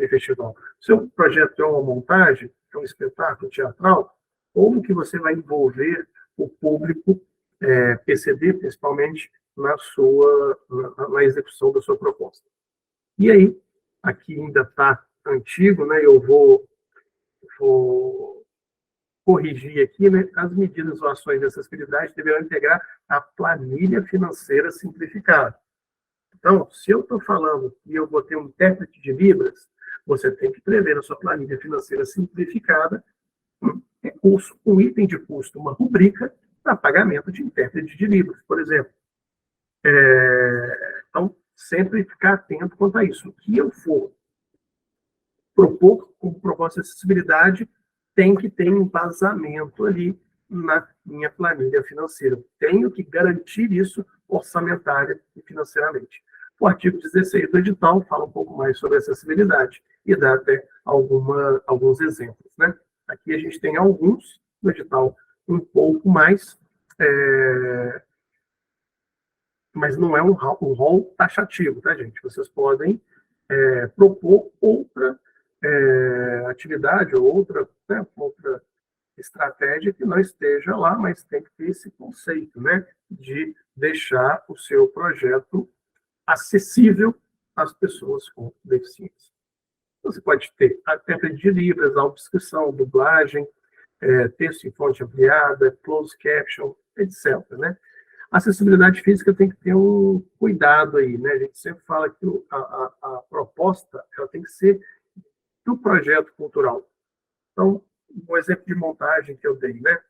festival. Seu projeto é uma montagem, é um espetáculo teatral, como que você vai envolver o público PCD, principalmente, na execução da sua proposta. E aí, aqui ainda está antigo, né? Eu vou corrigir aqui, né? As medidas ou ações de acessibilidade deverão integrar a planilha financeira simplificada. Então, se eu estou falando que eu vou ter um intérprete de Libras, você tem que prever na sua planilha financeira simplificada um item de custo, uma rubrica para pagamento de intérprete de Libras, por exemplo. Então, sempre ficar atento quanto a isso. O que eu for propor como proposta de acessibilidade tem que ter embasamento ali na minha planilha financeira. Eu tenho que garantir isso orçamentária e financeiramente. O artigo 16 do edital fala um pouco mais sobre acessibilidade e dá até alguns exemplos, né? Aqui a gente tem alguns no edital um pouco mais, mas não é um rol taxativo, tá, gente? Vocês podem propor outra atividade ou outra estratégia que não esteja lá, mas tem que ter esse conceito, né, de deixar o seu projeto acessível às pessoas com deficiência. Você pode ter intérprete de Libras, audiodescrição, dublagem, texto em fonte ampliada, closed caption, etc., né? A acessibilidade física tem que ter um cuidado aí, né? A gente sempre fala que a proposta ela tem que ser do projeto cultural. Então, um exemplo de montagem que eu dei, né?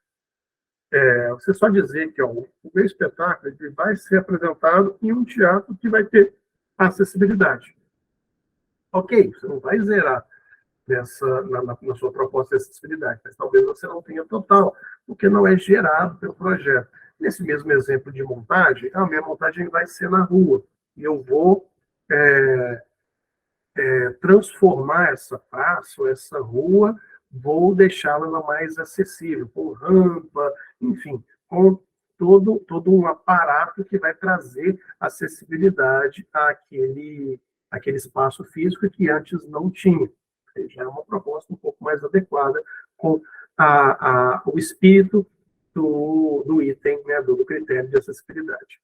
Você só dizer que o meu espetáculo ele vai ser apresentado em um teatro que vai ter acessibilidade. Ok, você não vai zerar na sua proposta de acessibilidade, mas talvez você não tenha total, porque não é gerado pelo projeto. Nesse mesmo exemplo de montagem, a minha montagem vai ser na rua, e eu vou transformar essa praça, essa rua, vou deixá-la mais acessível, com rampa, enfim, com todo um aparato que vai trazer acessibilidade àquele espaço físico que antes não tinha. Já é uma proposta um pouco mais adequada com o espírito do item, né, do critério de acessibilidade.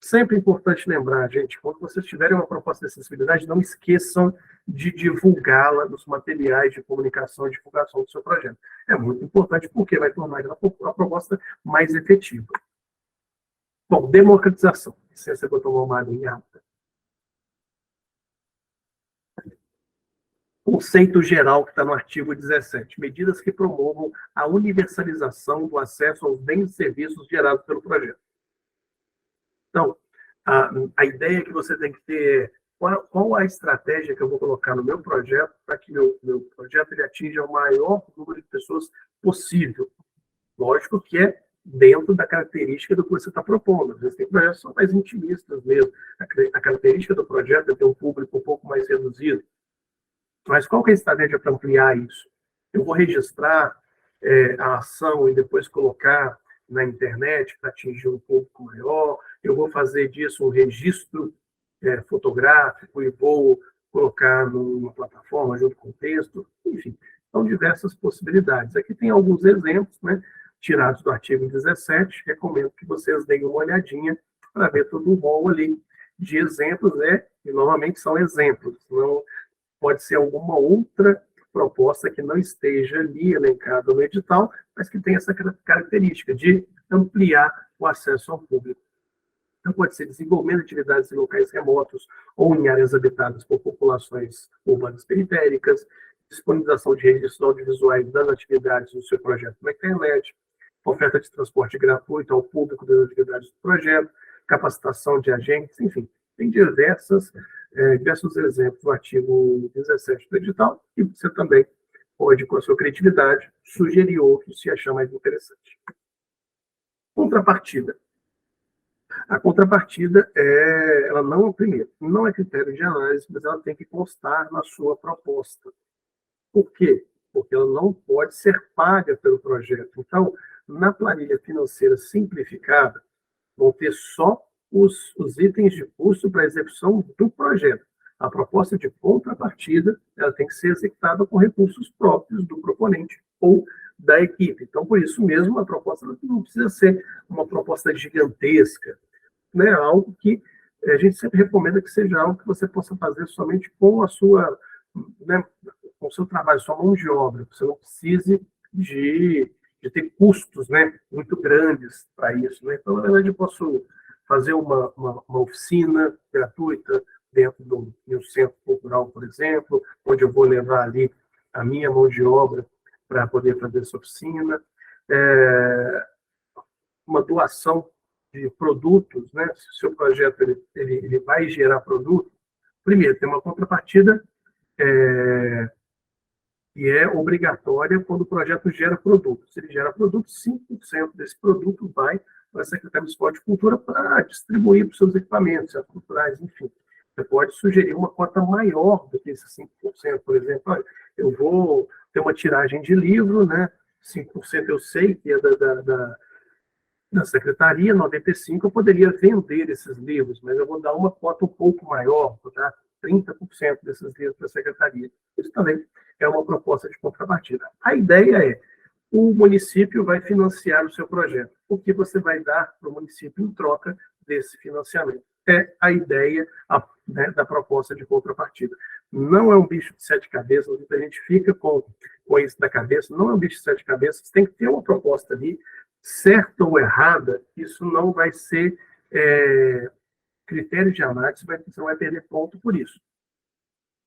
Sempre importante lembrar, gente, quando vocês tiverem uma proposta de acessibilidade, não esqueçam de divulgá-la nos materiais de comunicação e divulgação do seu projeto. É muito importante porque vai tornar a proposta mais efetiva. Bom, democratização. Licença que eu tomar uma linha alta. Conceito geral que está no artigo 17. Medidas que promovam a universalização do acesso aos bens e serviços gerados pelo projeto. Então, a ideia que você tem que ter qual a estratégia que eu vou colocar no meu projeto para que meu projeto ele atinja o maior número de pessoas possível. Lógico que é dentro da característica do que você está propondo. Às vezes tem projetos que são mais intimistas mesmo. A característica do projeto é ter um público um pouco mais reduzido. Mas qual que é a estratégia para ampliar isso? Eu vou registrar a ação e depois colocar na internet para atingir um público maior, eu vou fazer disso um registro fotográfico e vou colocar numa plataforma junto com o texto, enfim, são diversas possibilidades. Aqui tem alguns exemplos, né, tirados do artigo 17, recomendo que vocês deem uma olhadinha para ver todo o rol ali de exemplos, né, e normalmente são exemplos, não pode ser alguma outra proposta que não esteja ali elencada no edital, mas que tem essa característica de ampliar o acesso ao público. Então, pode ser desenvolvimento de atividades em locais remotos ou em áreas habitadas por populações urbanas periféricas, disponibilização de registros audiovisuais das atividades do seu projeto na internet, oferta de transporte gratuito ao público das atividades do projeto, capacitação de agentes, enfim, tem diversos exemplos no artigo 17 do edital, e você também pode, com a sua criatividade, sugerir outros se achar mais interessante. Contrapartida. A contrapartida, ela não, primeiro, não é critério de análise, mas ela tem que constar na sua proposta. Por quê? Porque ela não pode ser paga pelo projeto. Então, na planilha financeira simplificada, vão ter só os itens de custo para a execução do projeto. A proposta de contrapartida, ela tem que ser executada com recursos próprios do proponente ou da equipe. Então, por isso mesmo, a proposta não precisa ser uma proposta gigantesca, né? Algo que a gente sempre recomenda que seja algo que você possa fazer somente com a sua, né, com o seu trabalho, sua mão de obra. Você não precise de ter custos, né, muito grandes para isso, né? Então, na verdade, eu posso fazer uma oficina gratuita dentro de um centro cultural, por exemplo, onde eu vou levar ali a minha mão de obra para poder fazer essa oficina, uma doação de produtos, né? Se o seu projeto ele vai gerar produto, primeiro, tem uma contrapartida que é obrigatória quando o projeto gera produto. Se ele gera produto, 5% desse produto vai para a Secretaria Municipal de Cultura para distribuir para os seus equipamentos, centros culturais, enfim. Você pode sugerir uma cota maior do que esses 5%, por exemplo. Olha, eu vou ter uma tiragem de livro, né? 5% eu sei que é da Secretaria, 95% eu poderia vender esses livros, mas eu vou dar uma cota um pouco maior, vou dar 30% desses livros para a Secretaria. Isso também é uma proposta de contrapartida. A ideia é, o município vai financiar o seu projeto. O que você vai dar para o município em troca desse financiamento? É a ideia da proposta de contrapartida. Não é um bicho de 7 cabeças, muita gente fica com isso na cabeça, não é um bicho de 7 cabeças, tem que ter uma proposta ali, certa ou errada, isso não vai ser critério de análise, você não vai perder ponto por isso.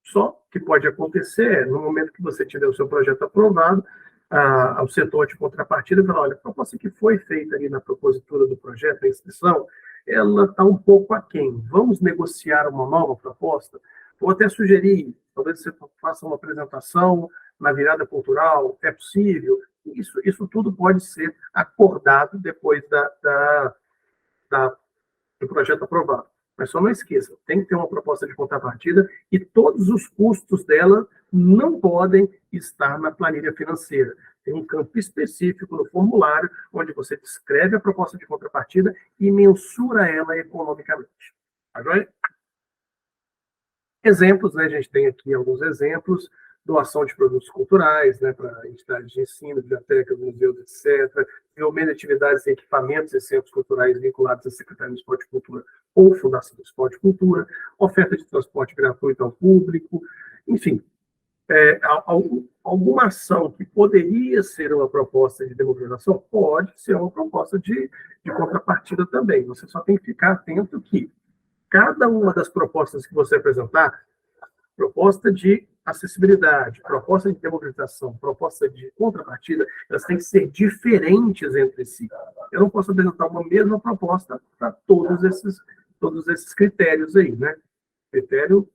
Só que pode acontecer, no momento que você tiver o seu projeto aprovado, ao setor de contrapartida falar, olha, a proposta que foi feita ali na propositura do projeto, a inscrição, ela está um pouco aquém. Vamos negociar uma nova proposta? Vou até sugerir, talvez você faça uma apresentação na virada cultural, é possível? Isso tudo pode ser acordado depois do projeto aprovado. Mas só não esqueça, tem que ter uma proposta de contrapartida e todos os custos dela não podem estar na planilha financeira. Tem um campo específico no formulário onde você descreve a proposta de contrapartida e mensura ela economicamente. Tá joia? Exemplos, né? A gente tem aqui alguns exemplos. Doação de produtos culturais, né, para entidades de ensino, bibliotecas, museus, etc. Desenvolvimento de atividades e equipamentos e centros culturais vinculados à Secretaria Municipal de Cultura ou Fundação Municipal de Cultura. Oferta de transporte gratuito ao público. Enfim, alguma ação que poderia ser uma proposta de democratização pode ser uma proposta de contrapartida também. Você só tem que ficar atento que cada uma das propostas que você apresentar, proposta de acessibilidade, proposta de democratização, proposta de contrapartida, elas têm que ser diferentes entre si. Eu não posso apresentar uma mesma proposta para todos esses critérios aí, né? Critério,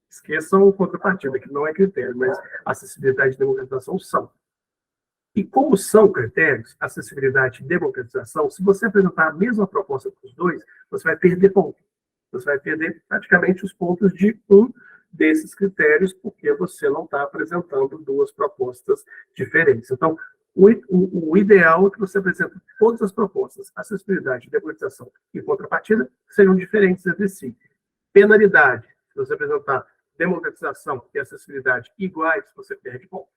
esqueçam contrapartida, que não é critério, mas acessibilidade e democratização são. E como são critérios, acessibilidade e democratização, se você apresentar a mesma proposta para os dois, você vai perder ponto. Você vai perder praticamente os pontos de um desses critérios, porque você não está apresentando duas propostas diferentes. Então, O ideal é que você apresente todas as propostas, acessibilidade, democratização e contrapartida, sejam diferentes entre si. Penalidade, se você apresentar democratização e acessibilidade iguais, você perde ponto.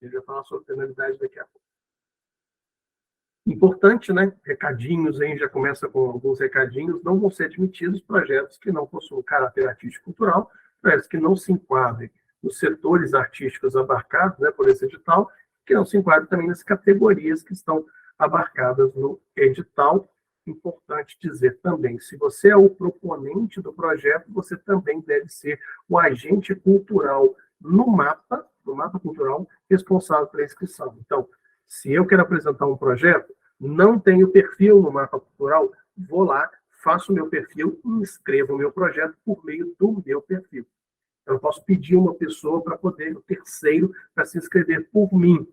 A gente vai falar sobre penalidade daqui a pouco. Importante, né? Recadinhos, aí já começa com alguns recadinhos. Não vão ser admitidos projetos que não possuam caráter artístico-cultural, projetos que não se enquadrem nos setores artísticos abarcados, né, por esse edital, que não se enquadrem também nas categorias que estão abarcadas no edital. Importante dizer também, se você é o proponente do projeto, você também deve ser o agente cultural no mapa cultural responsável pela inscrição. Então, se eu quero apresentar um projeto, não tenho perfil no mapa cultural, vou lá, faço o meu perfil e inscrevo o meu projeto por meio do meu perfil. Eu posso pedir uma pessoa para poder, um terceiro, para se inscrever por mim.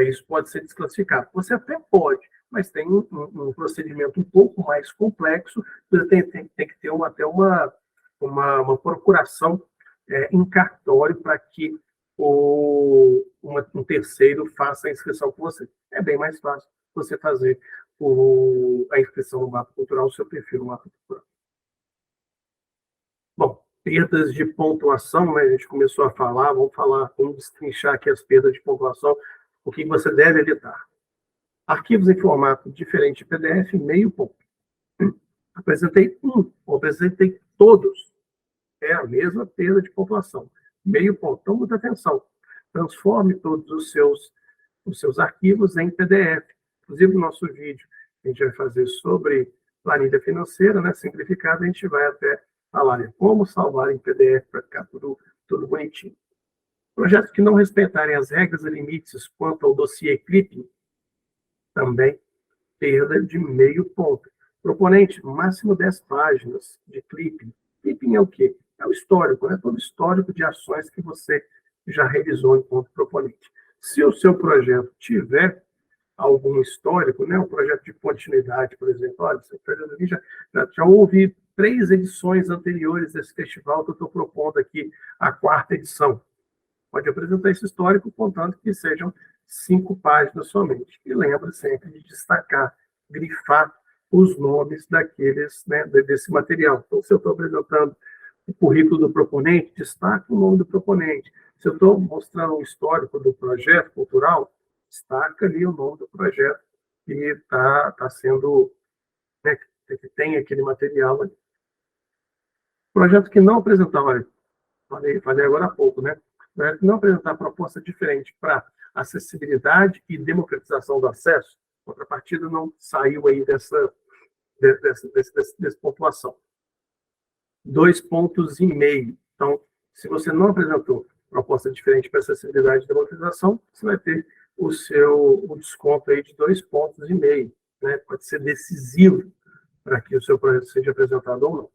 Isso pode ser desclassificado. Você até pode, mas tem um procedimento um pouco mais complexo, você tem que ter até uma procuração em cartório para que um terceiro faça a inscrição com você. É bem mais fácil você fazer a inscrição no mapa cultural, o seu perfil no mapa cultural. Bom, perdas de pontuação, né? A gente começou a falar, vamos destrinchar aqui as perdas de pontuação, o que você deve evitar. Arquivos em formato diferente de PDF, meio ponto. Apresentei ou apresentei todos. É a mesma perda de pontuação. Meio ponto. Então, muita atenção. Transforme todos os seus arquivos em PDF. Inclusive, no nosso vídeo, a gente vai fazer sobre planilha financeira, né, simplificada, a gente vai até falar como salvar em PDF para ficar tudo bonitinho. Projetos que não respeitarem as regras e limites quanto ao dossiê clipping, também perda de meio ponto. Proponente, máximo 10 páginas de clipping. Clipping é o quê? É o histórico, né? Todo o histórico de ações que você já realizou enquanto proponente. Se o seu projeto tiver algum histórico, né? Um projeto de continuidade, por exemplo, olha, esse projeto aqui já houve 3 edições anteriores desse festival que eu estou propondo aqui, a 4ª edição. Pode apresentar esse histórico, contando que sejam 5 páginas somente. E lembre sempre de destacar, grifar os nomes daqueles, né, desse material. Então, se eu estou apresentando o currículo do proponente, destaque o nome do proponente. Se eu estou mostrando um histórico do projeto cultural, destaca ali o nome do projeto que está sendo, né, que tem aquele material ali. Projeto que não apresentar, olha, falei agora há pouco, né? Não apresentar proposta diferente para acessibilidade e democratização do acesso, a contrapartida não saiu aí dessa pontuação. 2,5 pontos. Então, se você não apresentou proposta diferente para acessibilidade e democratização, você vai ter o desconto aí de 2,5 pontos, né? Pode ser decisivo para que o seu projeto seja apresentado ou não.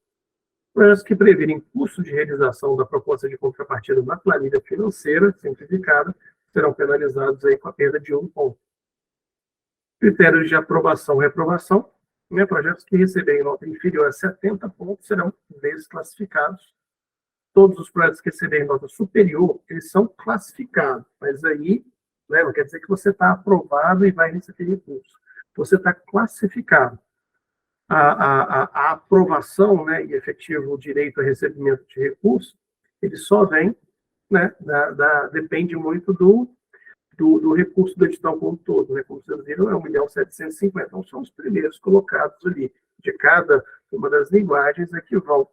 Projetos que previrem custo de realização da proposta de contrapartida na planilha financeira simplificada serão penalizados aí com a perda de 1 ponto. Critérios de aprovação e reprovação, né? Projetos que receberem nota inferior a 70 pontos serão desclassificados. Todos os projetos que receberem nota superior, eles são classificados, mas aí, né, não quer dizer que você está aprovado e vai receber recurso. Você está classificado. A aprovação, né, e efetivo direito a recebimento de recurso, ele só vem, né, depende muito do recurso do edital como um todo, né, como vocês viram, é 1.750.000, então são os primeiros colocados ali, de cada uma das linguagens é que vão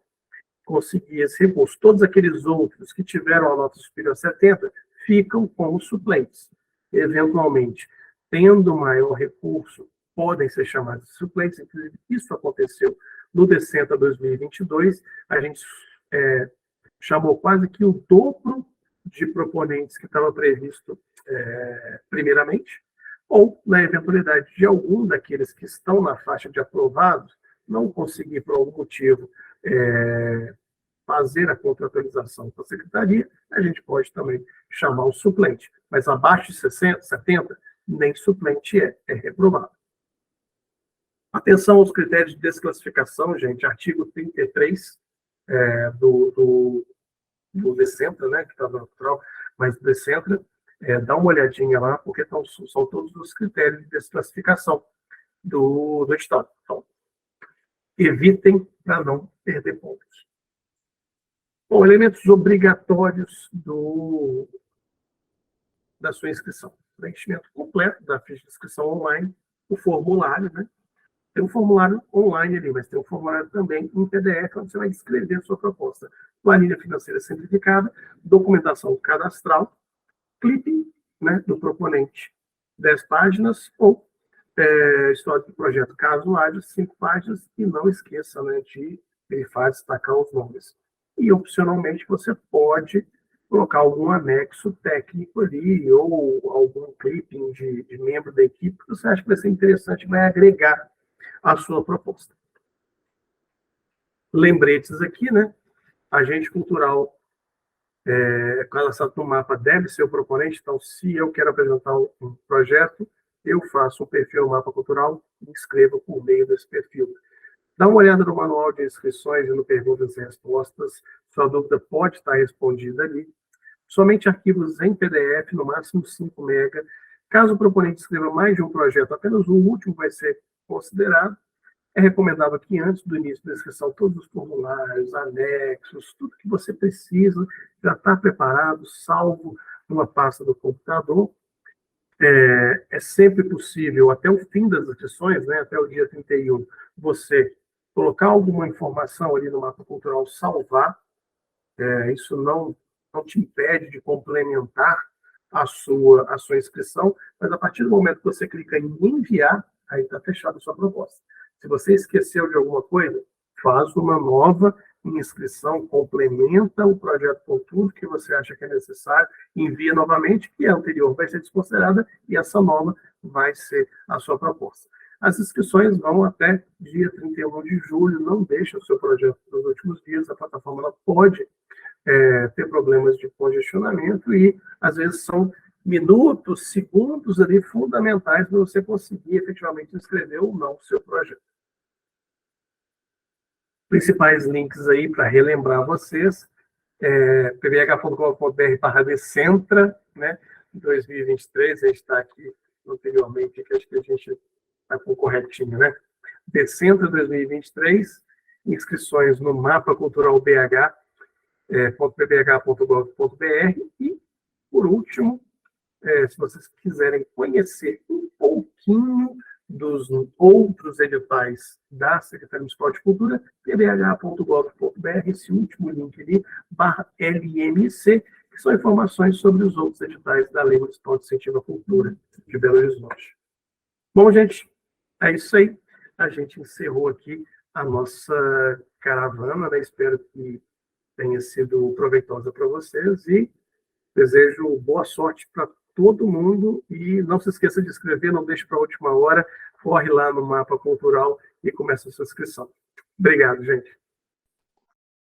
conseguir esse recurso. Todos aqueles outros que tiveram a nota superior a 70 ficam como suplentes. Eventualmente, tendo maior recurso, podem ser chamados de suplentes, inclusive isso aconteceu no Decenta 2022, a gente chamou quase que o dobro de proponentes que estava previsto primeiramente, ou na eventualidade de algum daqueles que estão na faixa de aprovados não conseguir, por algum motivo, fazer a contratualização com a secretaria, a gente pode também chamar o suplente, mas abaixo de 60, 70, nem suplente é reprovado. Atenção aos critérios de desclassificação, gente, artigo 33 do Decenta, né, que está no natural, mas do Decenta, dá uma olhadinha lá, porque são todos os critérios de desclassificação do edital. Então, evitem para não perder pontos. Bom, elementos obrigatórios da sua inscrição. Preenchimento completo da ficha de inscrição online, o formulário, né? Tem um formulário online ali, mas tem um formulário também em PDF, onde você vai descrever a sua proposta. Planilha financeira simplificada, documentação cadastral, clipping, né, do proponente, 10 páginas, ou história do projeto, caso haja, 5 páginas, e não esqueça, né, de grifar, destacar os nomes. E, opcionalmente, você pode colocar algum anexo técnico ali, ou algum clipping de membro da equipe, que você acha que vai ser interessante, vai agregar a sua proposta. Lembretes aqui, né? Agente cultural cadastrado no mapa deve ser o proponente, então, se eu quero apresentar um projeto, eu faço um perfil Mapa Cultural e inscrevo por meio desse perfil. Dá uma olhada no manual de inscrições e no perguntas e respostas, sua dúvida pode estar respondida ali. Somente arquivos em PDF, no máximo 5 MB. Caso o proponente escreva mais de um projeto, apenas o último vai ser considerado. É recomendável que antes do início da inscrição, todos os formulários, anexos, tudo que você precisa já está preparado, salvo numa pasta do computador. É sempre possível, até o fim das inscrições, né, até o dia 31, você colocar alguma informação ali no mapa cultural, salvar. Isso não te impede de complementar a sua inscrição, mas a partir do momento que você clica em enviar, aí está fechada a sua proposta. Se você esqueceu de alguma coisa, faz uma nova inscrição, complementa o projeto com tudo que você acha que é necessário, envia novamente, e a anterior vai ser desconsiderada, e essa nova vai ser a sua proposta. As inscrições vão até dia 31 de julho, não deixe o seu projeto nos últimos dias, a plataforma ela pode ter problemas de congestionamento, e às vezes são minutos, segundos ali fundamentais para você conseguir efetivamente inscrever ou não o seu projeto. Principais links aí para relembrar vocês, pbh.com.br/Decentra, né, 2023, a gente está aqui anteriormente, que acho que a gente está com corretinho, né? Decentra 2023, inscrições no Mapa Cultural BH, .pbh.gov.br, e, por último, se vocês quiserem conhecer um pouquinho dos outros editais da Secretaria Municipal de Cultura, pbh.gov.br, esse último link ali, /LMC, que são informações sobre os outros editais da Lei Municipal de Incentivo à Cultura de Belo Horizonte. Bom, gente, é isso aí. A gente encerrou aqui a nossa caravana, né? Espero que tenha sido proveitosa para vocês, e desejo boa sorte para todo mundo, e não se esqueça de escrever, não deixe para a última hora, corre lá no Mapa Cultural e começa a sua inscrição. Obrigado, gente.